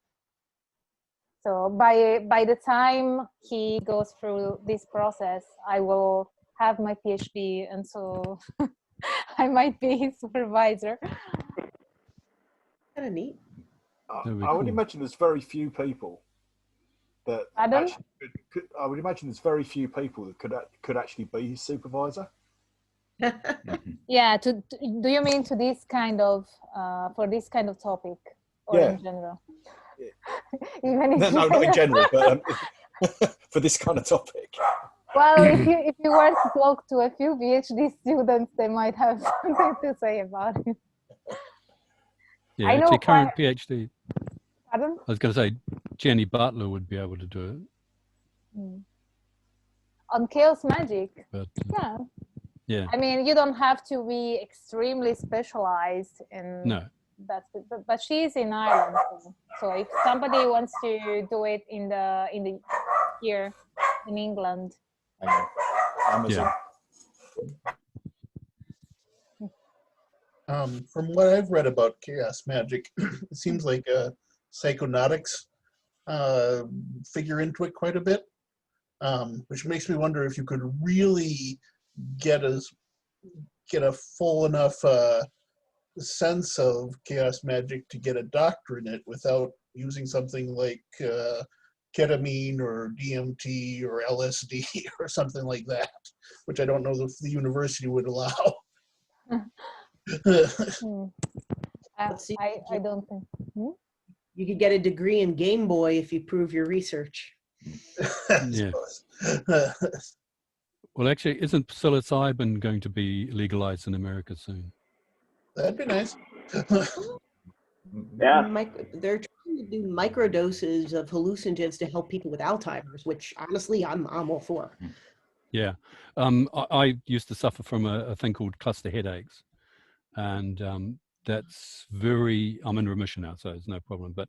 So by the time he goes through this process, I will have my PhD, and so I might be his supervisor. Kind of neat. I would imagine there's very few people that actually I would imagine there's very few people that could actually be his supervisor. Yeah. Do you mean to this kind of for this kind of topic, or in general? Yeah. Even if no, not in general, but for this kind of topic. Well, if you were to talk to a few PhD students, they might have something to say about it. Yeah, I know actually, current PhD. Pardon? I was going to say Jenny Butler would be able to do it. On chaos magic, but, yeah. I mean, you don't have to be extremely specialized in that, but she's in Ireland, so if somebody wants to do it in the here in England, Amazon. From what I've read about chaos magic, it seems like psychonautics figure into it quite a bit, which makes me wonder if you could really get a full enough sense of chaos magic to get a doctor in it without using something like ketamine or DMT or LSD or something like that, which I don't know if the university would allow. I don't think. You could get a degree in Game Boy if you prove your research. Yeah. Well, actually, isn't psilocybin going to be legalized in America soon? That'd be nice. Yeah. They're trying to do microdoses of hallucinogens to help people with Alzheimer's, which honestly, I'm all for. Yeah. I used to suffer from a thing called cluster headaches. And that's I'm in remission now, so it's no problem. But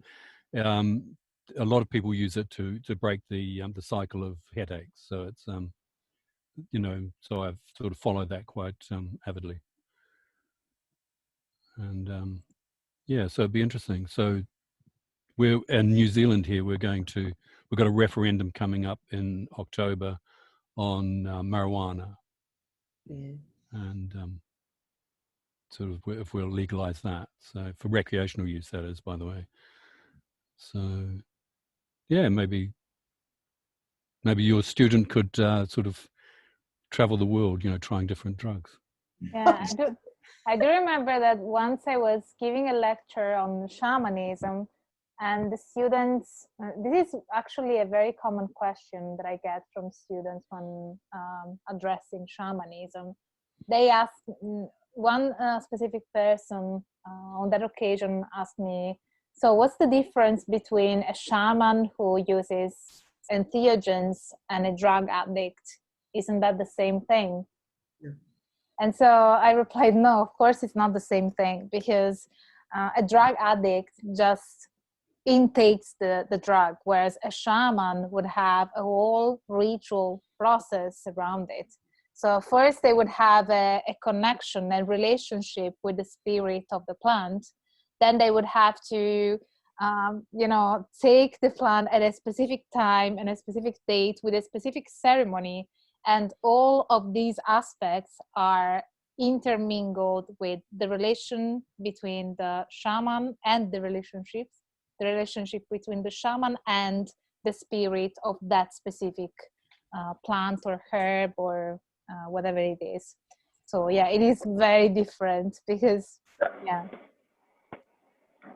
a lot of people use it to break the cycle of headaches. So it's, so I've sort of followed that quite avidly. And yeah, so it'd be interesting. So we're in New Zealand here. We've got a referendum coming up in October on marijuana. Yeah. And sort of if we'll legalize that. So for recreational use, that is, by the way. So yeah, maybe your student could sort of travel the world, trying different drugs. Yeah, I do remember that once I was giving a lecture on shamanism, and the students, this is actually a very common question that I get from students when addressing shamanism. They ask, one specific person on that occasion asked me, so what's the difference between a shaman who uses entheogens and a drug addict? Isn't that the same thing? Yeah. And so I replied, no, of course it's not the same thing, because a drug addict just intakes the drug, whereas a shaman would have a whole ritual process around it. So first they would have a connection and relationship with the spirit of the plant. Then they would have to, take the plant at a specific time and a specific date with a specific ceremony. And all of these aspects are intermingled with the relation between the shaman and the relationship between the shaman and the spirit of that specific plant or herb or whatever it is. So yeah, it is very different because, yeah.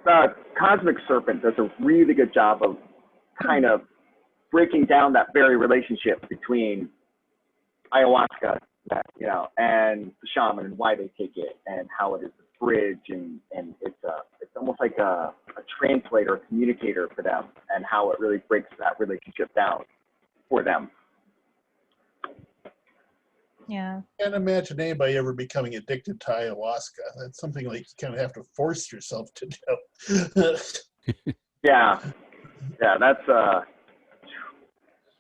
The Cosmic Serpent does a really good job of kind of breaking down that very relationship between ayahuasca, and the shaman and why they take it and how it is a bridge and it's almost like a translator, a communicator for them, and how it really breaks that relationship down for them. Yeah. I can't imagine anybody ever becoming addicted to ayahuasca. That's something like you kind of have to force yourself to do. Yeah, that's I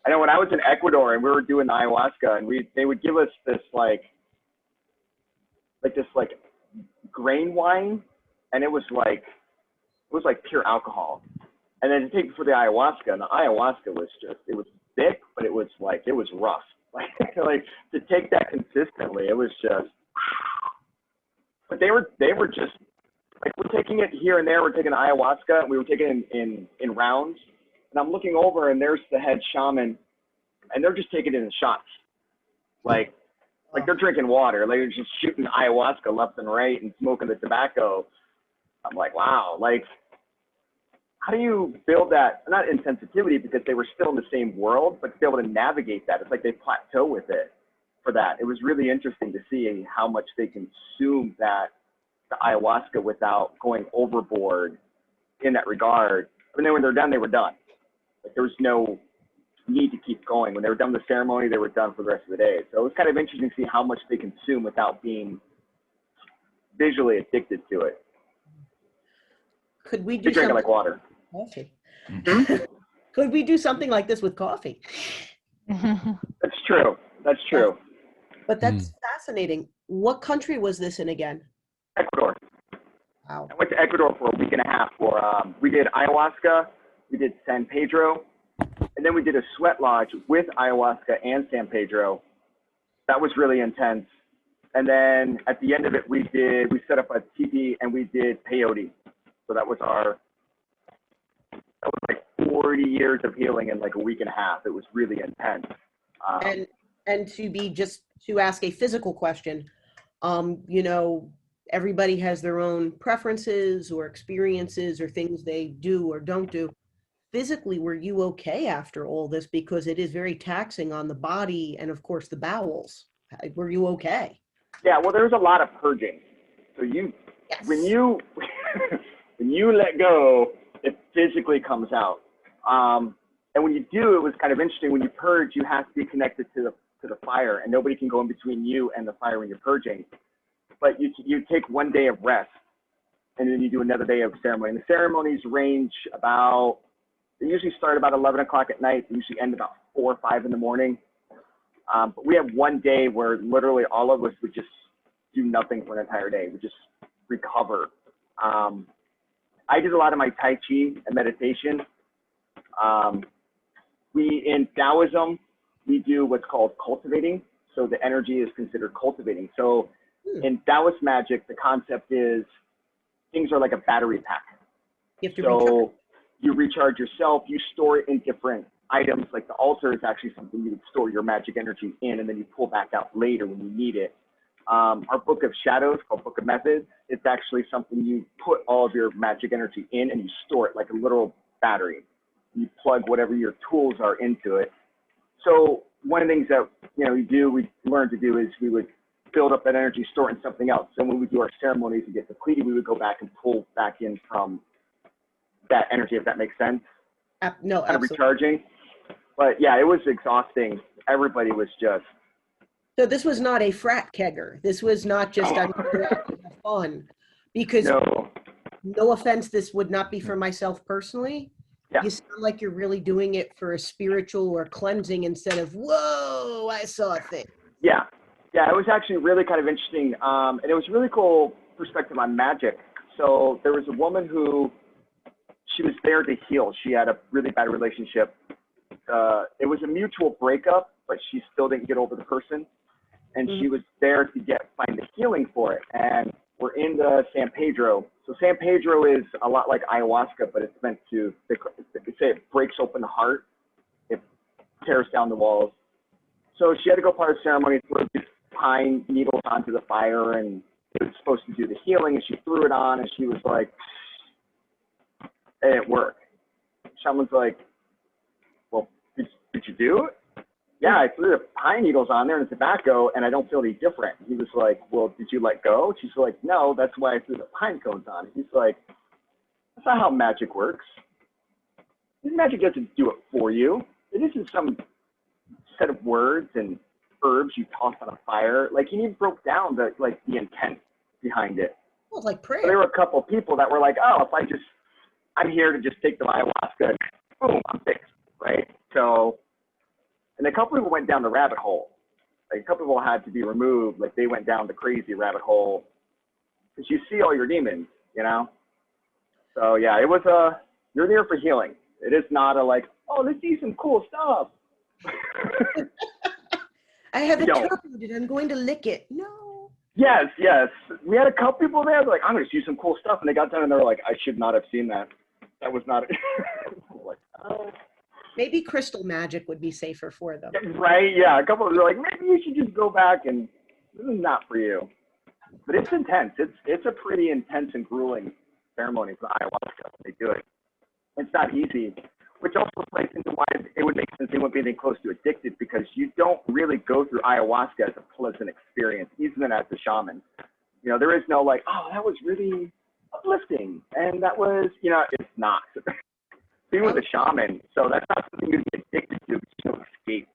know when I was in Ecuador and we were doing the ayahuasca, and they would give us this like grain wine, and it was like pure alcohol. And then to take it for the ayahuasca, and the ayahuasca was thick, but it was rough. Like to take that consistently, it was just. But they were just like, we're taking it here and there. We're taking the ayahuasca, and we were taking it in rounds. And I'm looking over, and there's the head shaman, and they're just taking it in shots, like they're drinking water. Like they're just shooting ayahuasca left and right and smoking the tobacco. I'm like, wow, like. How do you build that, not insensitivity because they were still in the same world, but to be able to navigate that? It's like they plateau with it for that. It was really interesting to see how much they consumed the ayahuasca without going overboard in that regard. I mean, when they're done, they were done. Like there was no need to keep going. When they were done with the ceremony, they were done for the rest of the day. So it was kind of interesting to see how much they consume without being visually addicted to it. Could we do drink it like water? Coffee. Could we do something like this with coffee? That's true. That's true. But that's fascinating. What country was this in again? Ecuador. Wow. I went to Ecuador for a week and a half. We did ayahuasca, we did San Pedro, and then we did a sweat lodge with ayahuasca and San Pedro. That was really intense. And then at the end of it, we set up a teepee and we did peyote. So that was like 40 years of healing in like a week and a half. It was really intense. And to ask a physical question, everybody has their own preferences or experiences or things they do or don't do. physically, were you okay after all this? Because it is very taxing on the body and, of course, the bowels. Were you okay? Yeah, well, there's a lot of purging. So when you when you let go, it physically comes out. And when you do, it was kind of interesting. When you purge, you have to be connected to the fire, and nobody can go in between you and the fire when you're purging. But you take 1 day of rest, and then you do another day of ceremony. And the ceremonies range about, they usually start about 11 o'clock at night. They usually end about 4 or 5 in the morning. But we have 1 day where literally all of us would just do nothing for an entire day. We just recover. I did a lot of my Tai Chi and meditation. In Taoism, we do what's called cultivating. So the energy is considered cultivating. So in Taoist magic, the concept is things are like a battery pack. You recharge yourself, you store it in different items. Like the altar is actually something you would store your magic energy in, and then you pull back out later when you need it. Our Book of Shadows, called Book of Methods, it's actually something you put all of your magic energy in and you store it like a literal battery. You plug whatever your tools are into it. So one of the things that we learned to do is we would build up that energy, store it in something else. And when we do our ceremonies and get depleted, we would go back and pull back in from that energy, if that makes sense. No, kind of recharging. But yeah, it was exhausting. Everybody was just. So this was not a frat kegger. This was not just fun. Because no offense, this would not be for myself personally. Yeah. You sound like you're really doing it for a spiritual or cleansing instead of, whoa, I saw a thing. Yeah. Yeah, it was actually really kind of interesting. And it was a really cool perspective on magic. So there was a woman who, she was there to heal. She had a really bad relationship. It was a mutual breakup, but she still didn't get over the person. And she was there to find the healing for it. And we're in the San Pedro. So San Pedro is a lot like ayahuasca, but it's meant to, they say it breaks open the heart. It tears down the walls. So she had to go part of the ceremony, throw these pine needles onto the fire, and it was supposed to do the healing, and she threw it on, and she was like, and it worked. Shaman's like, well, did you do it? Yeah, I threw the pine needles on there and tobacco, and I don't feel any different. He was like, well, did you let go? She's like, no, that's why I threw the pine cones on. He's like, that's not how magic works. Magic doesn't do it for you. It isn't some set of words and herbs you toss on a fire. Like, he even broke down the intent behind it. Well, it's like prayer. So there were a couple of people that were like, oh, I'm here to just take the ayahuasca, and boom, I'm fixed, right? So, and a couple people went down the rabbit hole. Like, a couple people had to be removed. Like, they went down the crazy rabbit hole. Because you see all your demons, So, yeah, it was you're there for healing. It is not oh, let's see some cool stuff. I have a toad and I'm going to lick it. No. Yes. We had a couple people there. They're like, I'm going to see some cool stuff. And they got done and they were like, I should not have seen that. That was not it. Like, oh. Maybe crystal magic would be safer for them. Right, yeah. A couple of them were like, maybe you should just go back, and this is not for you. But it's intense. It's a pretty intense and grueling ceremony for ayahuasca when they do it. It's not easy, which also plays into why it would make sense they wouldn't be anything close to addicted, because you don't really go through ayahuasca as a pleasant experience, even as a shaman. There is no oh, that was really uplifting, and that was, it's not. Being with a shaman, so that's not something you get addicted to, but you don't escape.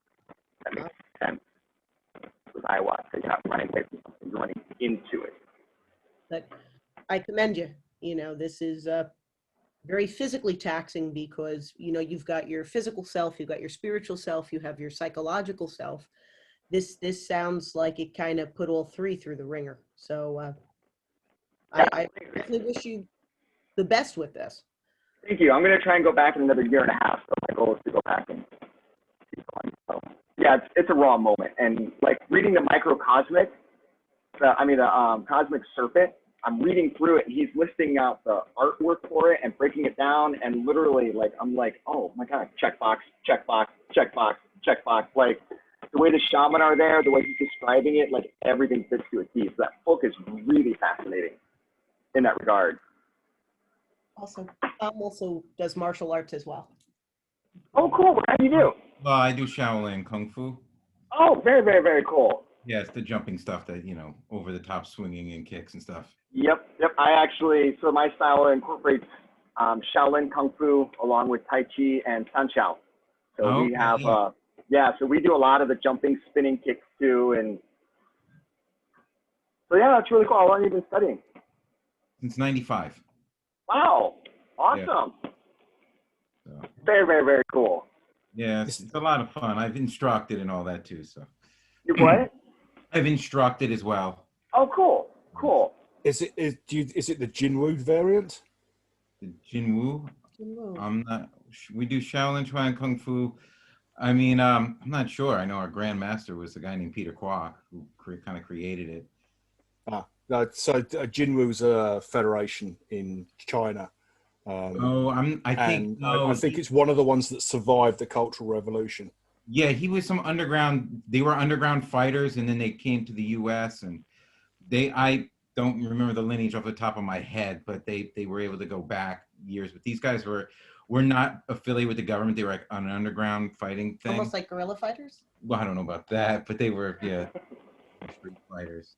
That makes sense. With ayahuasca, you're not running away from something, you're running into it. But I commend you. This is very physically taxing because, you've got your physical self, you've got your spiritual self, you have your psychological self. This sounds like it kind of put all three through the ringer. So I definitely wish you the best with this. Thank you. I'm going to try and go back in another 1.5 years. So my goal is to go back and keep going. So, yeah, it's a raw moment. And reading the Microcosmic, the Cosmic Serpent, I'm reading through it, and he's listing out the artwork for it and breaking it down. And literally, I'm like, oh my God, checkbox, checkbox, checkbox, checkbox. Like, the way the shaman are there, the way he's describing it, everything fits to a T. So that book is really fascinating in that regard. Awesome. Tom also does martial arts as well. Oh, cool. What do you do? Well, I do Shaolin Kung Fu. Oh, very, very, very cool. Yeah, it's the jumping stuff that, you know, over the top swinging and kicks and stuff. Yep. I actually, so my style incorporates Shaolin Kung Fu along with Tai Chi and San Shao. So we have, so we do a lot of the jumping, spinning kicks too. And so, yeah, that's really cool. How long have you been studying? Since 95. Wow. Awesome. Yeah. So, very, very, very cool. Yeah, it's a lot of fun. I've instructed and all that too. So you what? I've instructed as well. Oh, cool. Cool. Is it the Jinwoo variant? The Jinwoo? I'm not. We do Shaolin Chuan Kung Fu. I mean, I'm not sure. I know our grandmaster was a guy named Peter Kwok who kind of created it. So Jinwoo's a federation in China. I think it's one of the ones that survived the Cultural Revolution. Yeah, he was some underground. They were underground fighters, and then they came to the U.S. and I don't remember the lineage off the top of my head, but they were able to go back years. But these guys were not affiliated with the government. They were like on an underground fighting thing. Almost like guerrilla fighters? Well, I don't know about that, but they were, street fighters.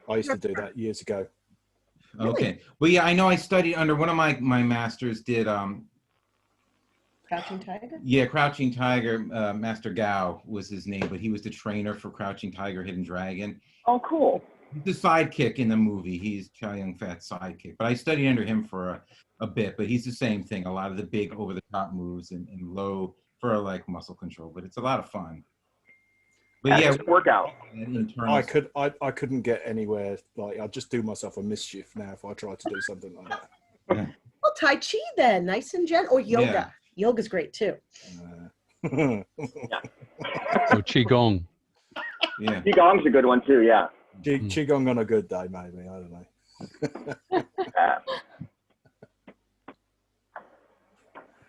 I used to do that years ago. Really? Okay. Well, yeah, I know I studied under one of my masters did. Crouching Tiger? Yeah, Crouching Tiger, Master Gao was his name, but he was the trainer for Crouching Tiger, Hidden Dragon. Oh, cool. He's the sidekick in the movie. He's Chow Yun-fat's sidekick. But I studied under him for a bit, but he's the same thing. A lot of the big over-the-top moves and low for like muscle control, but it's a lot of fun. But yeah, workout. I couldn't get anywhere. Like, I'd just do myself a mischief now if I tried to do something like that. Yeah. Well, Tai Chi then, nice and gentle. Or yoga. Yeah. Yoga's great too. Or Qigong. Yeah. Qigong's a good one too, yeah. Qigong on a good day, maybe. I don't know.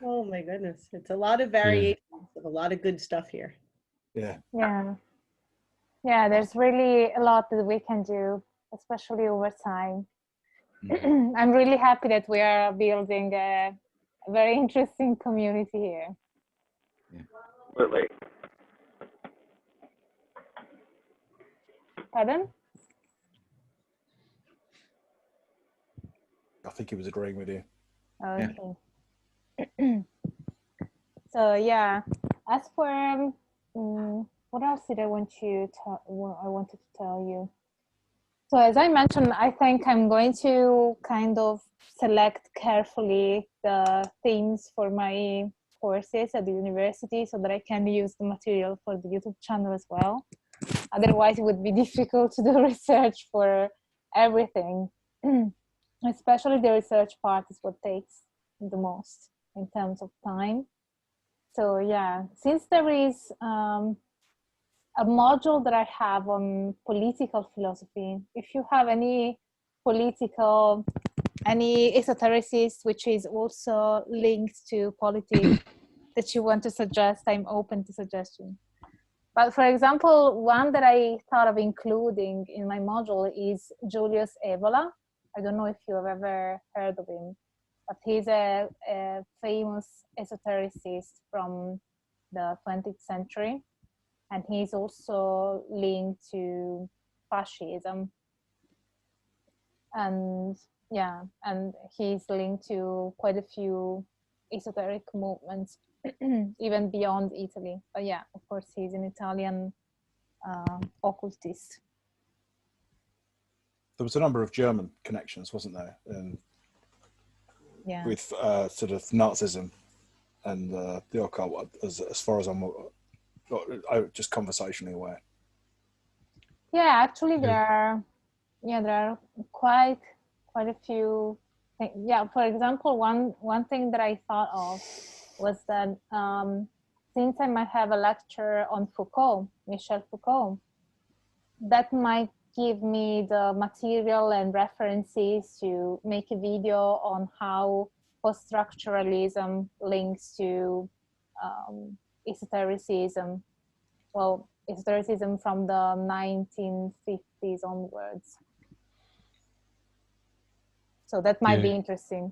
Oh my goodness. It's a lot of variations of a lot of good stuff here. Yeah. Yeah, there's really a lot that we can do, especially over time. I'm really happy that we are building a very interesting community here. Yeah. Absolutely. Pardon? I think he was agreeing with you. Okay. Yeah. So yeah, as for what else did I want to I wanted to tell you. So as I mentioned, I think I'm going to kind of select carefully the themes for my courses at the university so that I can use the material for the YouTube channel as well. Otherwise, it would be difficult to do research for everything. Especially the research part is what takes the most in terms of time. So yeah, since there is a module that I have on political philosophy, if you have any esotericist which is also linked to politics that you want to suggest, I'm open to suggestion. But for example, one that I thought of including in my module is Julius Evola. I don't know if you have ever heard of him, but he's a famous esotericist from the 20th century. And he's also linked to fascism. And yeah, and he's linked to quite a few esoteric movements, even beyond Italy. But yeah, of course, he's an Italian occultist. There was a number of German connections, wasn't there? With sort of Nazism and the occult, as far as I'm just conversationally aware. Yeah, actually, there are quite a few things. Yeah, for example, one thing that I thought of was that since I might have a lecture on Foucault, Michel Foucault, that might give me the material and references to make a video on how post-structuralism links to esotericism. Well, esotericism from the 1950s onwards. So that might be interesting.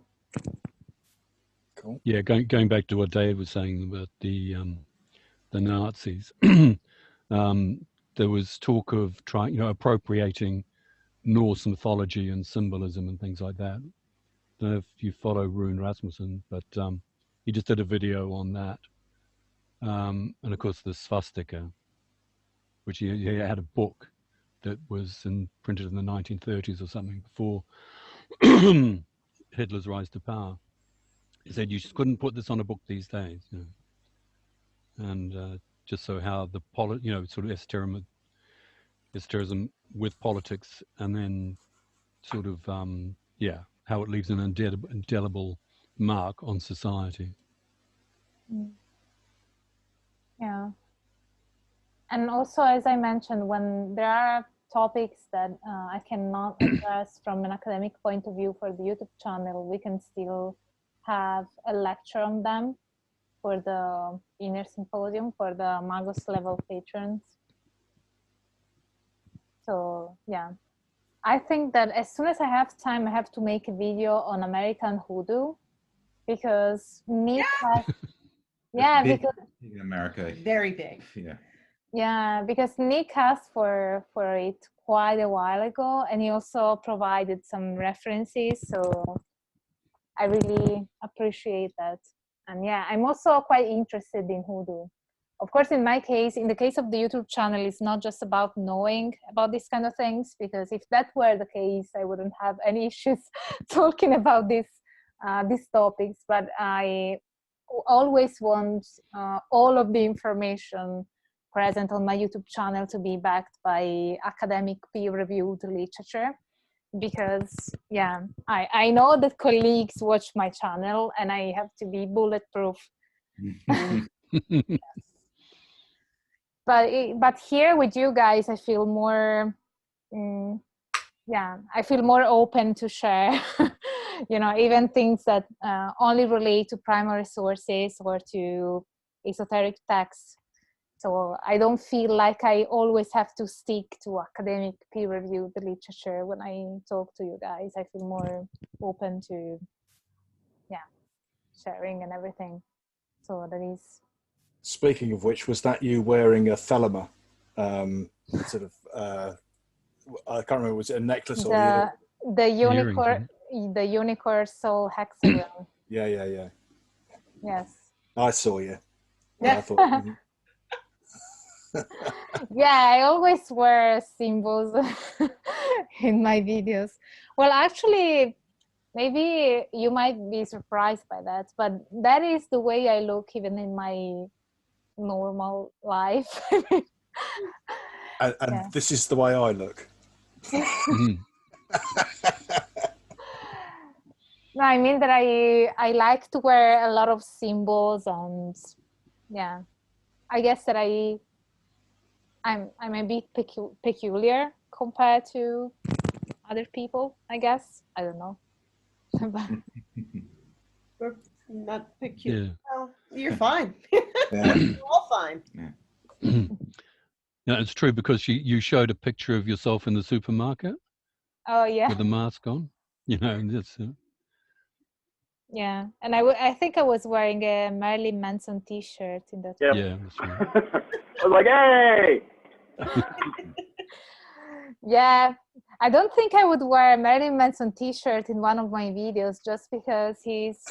Cool. Yeah, going back to what Dave was saying about the Nazis, there was talk of appropriating Norse mythology and symbolism and things like that. I don't know if you follow Rune Rasmussen, but he just did a video on that. And of course, the swastika, which he had a book that was printed in the 1930s or something before Hitler's rise to power. He said you just couldn't put this on a book these days, and just so how the sort of esotericism with politics, and then sort of how it leaves an indelible mark on society. Yeah. And also, as I mentioned, when there are topics that I cannot address from an academic point of view for the YouTube channel, we can still have a lecture on them for the inner symposium for the Magos level patrons. So yeah, I think that as soon as I have time, I have to make a video on American Hoodoo, because Nick has, Big because in America. Very big. Yeah. yeah, because Nick asked for it quite a while ago, and he also provided some references, so I really appreciate that. And yeah, I'm also quite interested in Hoodoo. Of course, in my case, in the case of the YouTube channel, it's not just about knowing about these kind of things, because if that were the case, I wouldn't have any issues talking about these topics. But I always want all of the information present on my YouTube channel to be backed by academic peer-reviewed literature, because yeah, I know that colleagues watch my channel and I have to be bulletproof. Yes. But here with you guys, I feel more I feel more open to share even things that only relate to primary sources or to esoteric texts. So I don't feel like I always have to stick to academic peer-reviewed literature when I talk to you guys. I feel more open to sharing and everything. So that is. Speaking of which, was that you wearing a thelema? Sort of, I can't remember, was it a necklace or the unicorn? The unicorn soul hexagon. Yeah. Yes. I saw you. I thought. Yeah, I always wear symbols in my videos. Well, actually, maybe you might be surprised by that, but that is the way I look even in my normal life. and this is the way I look. No, I mean that I like to wear a lot of symbols, and yeah, I guess that I'm a bit peculiar compared to other people, I guess. I don't know. We're not peculiar. Yeah. Well, you're fine. Yeah. We're all fine. Yeah, it's true, because you showed a picture of yourself in the supermarket. Oh yeah. With a mask on, that's. Yeah, and I think I was wearing a Marilyn Manson T-shirt in that. Yep. Yeah, that's right. I was like, hey. Yeah, I don't think I would wear a Marilyn Manson T-shirt in one of my videos, just because he's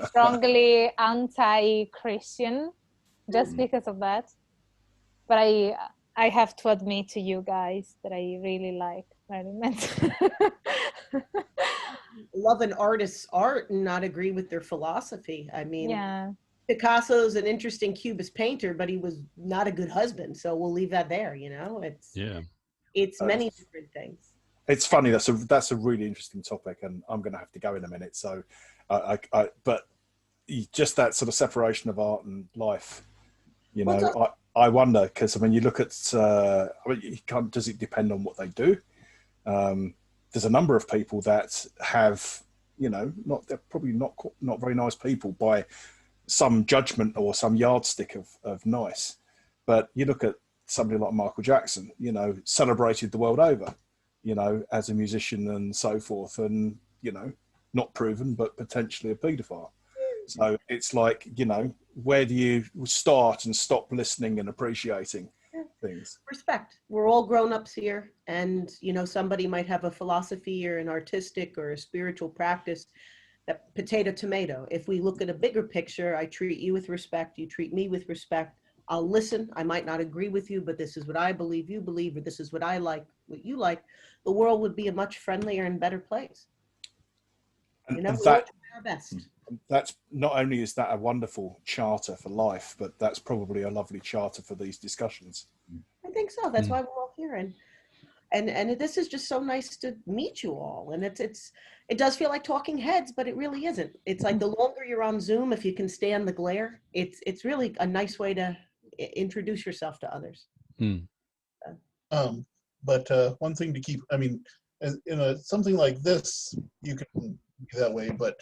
strongly anti-Christian, just because of that. But I have to admit to you guys that I really like Marilyn Manson. Love an artist's art and not agree with their philosophy. I mean, yeah. Picasso's an interesting cubist painter, but he was not a good husband. So we'll leave that there. It's many different things. It's funny. That's a really interesting topic, and I'm going to have to go in a minute. So, but just that sort of separation of art and life, I wonder, because I mean, you look at, does it depend on what they do? There's a number of people that have, they're probably not very nice people by some judgment or some yardstick of nice. But you look at somebody like Michael Jackson, celebrated the world over, as a musician and so forth, and, not proven, but potentially a paedophile. So it's like, you know, where do you start and stop listening and appreciating things? Respect. We're all grown-ups here, and you know, somebody might have a philosophy or an artistic or a spiritual practice. That potato tomato. If we look at a bigger picture, I treat you with respect, you treat me with respect. I'll listen. I might not agree with you, but this is what I believe, you believe, or this is what I like, what you like. The world would be a much friendlier and better place. You know, we're trying our best. That's not only is that a wonderful charter for life, but that's probably a lovely charter for these discussions. I think so. That's why we're all here, and this is just so nice to meet you all. And it does feel like talking heads, but it really isn't. It's like the longer you're on Zoom, if you can stand the glare, it's really a nice way to introduce yourself to others. But one thing to keep, I mean, in something like this, you can be that way, but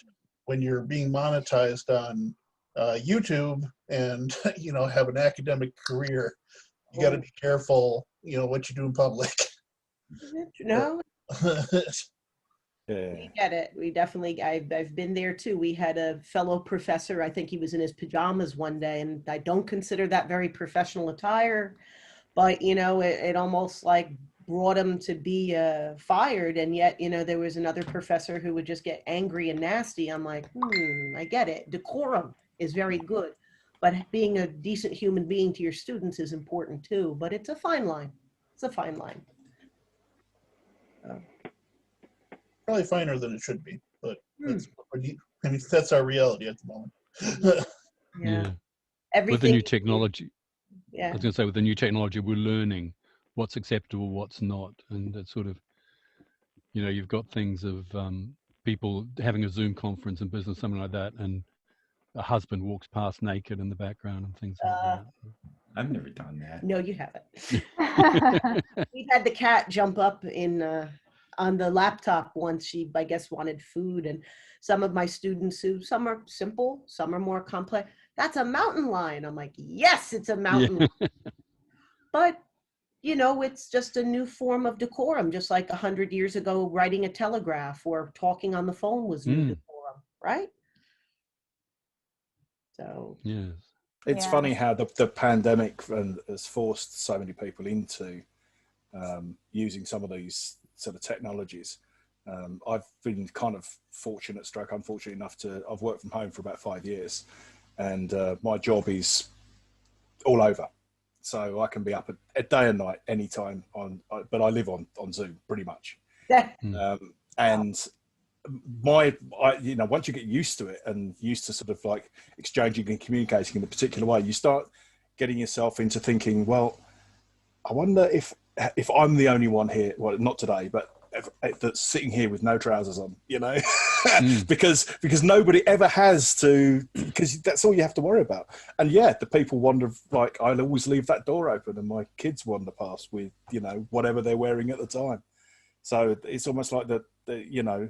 when you're being monetized on YouTube and, you know, have an academic career, you got to be careful, you know, what you do in public. No. Yeah. We get it. We definitely, I've been there too. We had a fellow professor, I think he was in his pajamas one day, and I don't consider that very professional attire, but you know, it almost like brought him to be fired. And yet, you know, there was another professor who would just get angry and nasty. I'm like, I get it. Decorum is very good, but being a decent human being to your students is important too, but it's a fine line. It's a fine line. Probably finer than it should be, but that's, I mean, that's our reality at the moment. Yeah. Everything with the new technology. Yeah. I was going to say, with the new technology, we're learning what's acceptable, what's not, and it's sort of, you know, you've got things of people having a Zoom conference in business, something like that, and a husband walks past naked in the background and things like that. I've never done that. No, you haven't. We've had the cat jump up in on the laptop once. She, I guess, wanted food, and some of my students, who some are simple, some are more complex. That's a mountain lion. I'm like, yes, it's a mountain lion. But you know, it's just a new form of decorum, just like 100 years ago, writing a telegraph or talking on the phone was new decorum, right? So yes. It's funny how the pandemic has forced so many people into using some of these sort of technologies. I've been kind of fortunate, stroke unfortunate enough I've worked from home for about 5 years, and my job is all over. So I can be up a day and night anytime but I live on Zoom pretty much. And you know, once you get used to it and used to sort of like exchanging and communicating in a particular way, you start getting yourself into thinking, well, I wonder if I'm the only one here, well, not today, but that's sitting here with no trousers on, you know, because nobody ever has to, because that's all you have to worry about. And yeah, the people wander, like I'll always leave that door open and my kids wander past with, you know, whatever they're wearing at the time. So it's almost like the you know,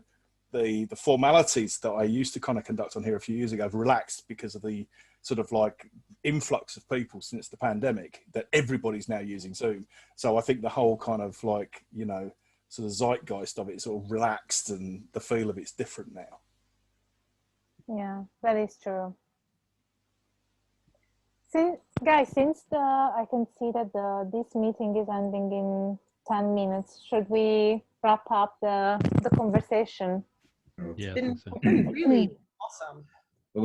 the formalities that I used to kind of conduct on here a few years ago have relaxed because of the sort of like influx of people since the pandemic, that everybody's now using Zoom. So I think the whole kind of like, you know, sort of zeitgeist of it is sort of relaxed and the feel of it's different now. Yeah, that is true. Since I can see that this meeting is ending in 10 minutes, should we wrap up the conversation? Yeah, it's I think so. been really awesome. But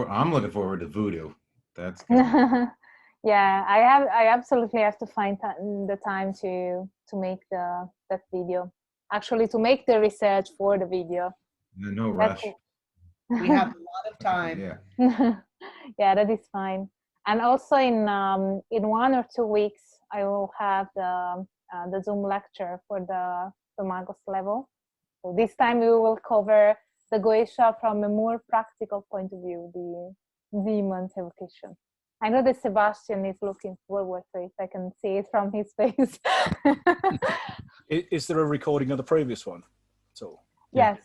I'm looking forward to Voodoo. That's Yeah, I absolutely have to find the time to make that video. Actually, to make the research for the video. no rush. We have a lot of time. Yeah. Yeah, that is fine. And also in 1 or 2 weeks, I will have the Zoom lecture for the Magos level. So this time we will cover the Goetia from a more practical point of view, the demons evocation. I know that Sebastian is looking forward to it. I can see it from his face. Is there a recording of the previous one at all? Yes.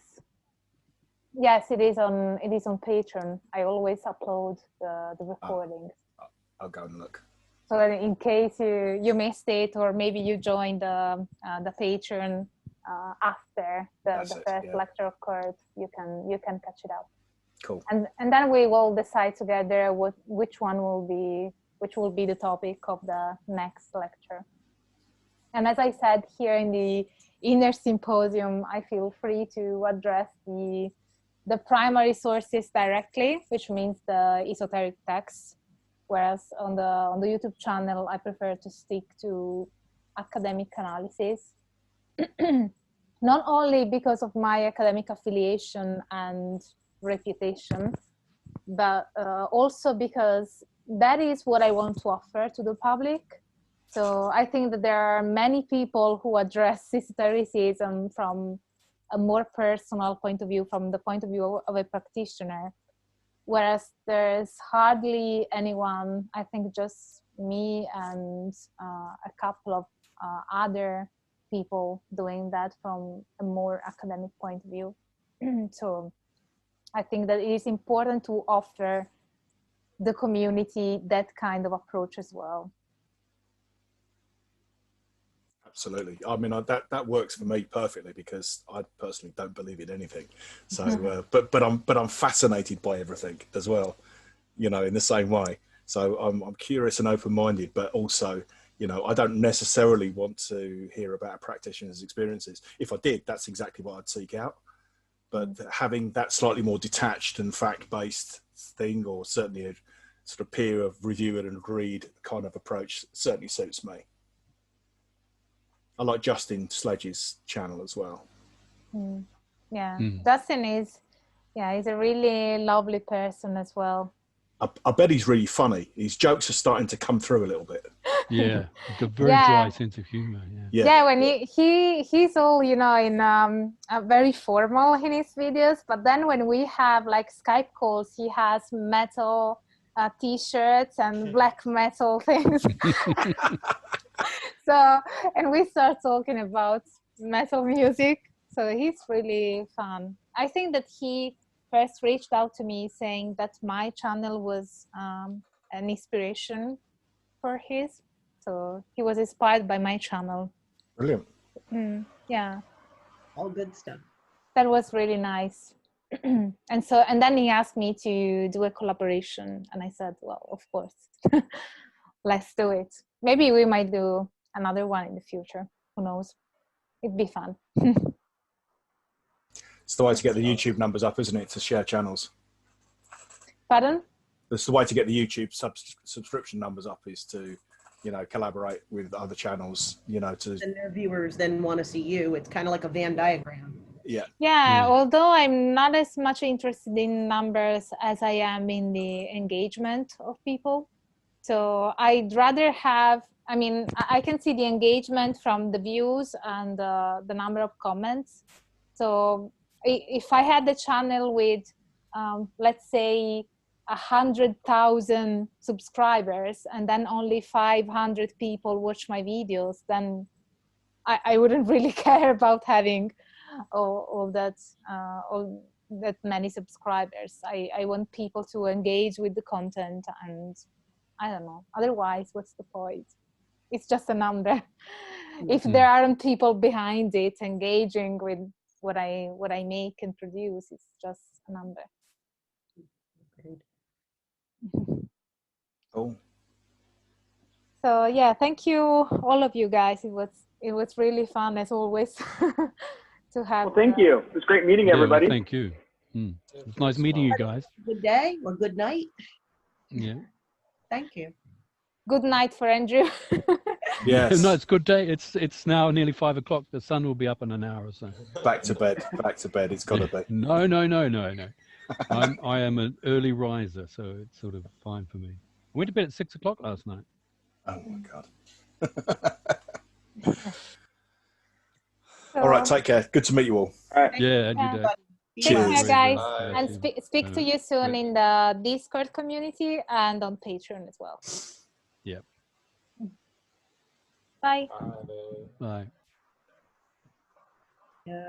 Yes, it is on Patreon. I always upload the recordings. I'll go and look. So that in case you missed it, or maybe you joined the Patreon after the first lecture occurred, you can catch it up. Cool. And then we will decide together which will be the topic of the next lecture. And as I said, here in the inner symposium, I feel free to address the primary sources directly, which means the esoteric texts, whereas on the YouTube channel, I prefer to stick to academic analysis. Not only because of my academic affiliation and reputation, but also because that is what I want to offer to the public. So I think that there are many people who address esotericism from a more personal point of view, from the point of view of a practitioner, whereas there's hardly anyone, I think just me and a couple of other people doing that from a more academic point of view. So I think that it is important to offer the community that kind of approach as well. Absolutely. I mean, that works for me perfectly because I personally don't believe in anything. So, but I'm fascinated by everything as well, you know, in the same way. So I'm curious and open-minded, but also, you know, I don't necessarily want to hear about a practitioner's experiences. If I did, that's exactly what I'd seek out. But having that slightly more detached and fact-based thing, or certainly a sort of peer reviewed and agreed kind of approach, certainly suits me. I like Justin Sledge's channel as well. Yeah, Justin is a really lovely person as well. I bet he's really funny. His jokes are starting to come through a little bit. Yeah, a very dry sense of humor. Yeah, when he's all, you know, in very formal in his videos, but then when we have like Skype calls, he has metal t-shirts and black metal things. So, and we start talking about metal music. So he's really fun. I think that he first reached out to me saying that my channel was an inspiration for his. So he was inspired by my channel. Brilliant. Yeah. All good stuff. That was really nice. And then he asked me to do a collaboration. And I said, well, of course, let's do it. Maybe we might do another one in the future. Who knows? It'd be fun. It's the way to get the YouTube numbers up, isn't it? To share channels. Pardon? It's the way to get the YouTube subscription numbers up is to, you know, collaborate with other channels, you know, to. And their viewers then want to see you. It's kind of like a Venn diagram. Yeah, although I'm not as much interested in numbers as I am in the engagement of people. So I'd rather have, I mean, I can see the engagement from the views and the number of comments. So if I had the channel with, let's say, 100,000 subscribers and then only 500 people watch my videos, then I wouldn't really care about having all that many subscribers. I want people to engage with the content, and I don't know, otherwise what's the point? It's just a number. If there aren't people behind it engaging with what I make and produce, it's just a number. Cool. So yeah, thank you all of you guys. It was really fun as always to have. Well, thank you. It was great meeting everybody. Thank you. It's nice meeting you guys. Good day or good night. Yeah. Thank you. Good night for Andrew. Yes. No, it's good day. It's now nearly 5 o'clock. The sun will be up in an hour or so. Back to bed. Back to bed. It's got to be. No. I am an early riser, so it's sort of fine for me. I went to bed at 6 o'clock last night. Oh my God. All right, take care. Good to meet you all. All right. Yeah, and you do. Take care, guys. Bye. And speak to you soon in the Discord community and on Patreon as well. Yep. Bye. Bye. Yeah.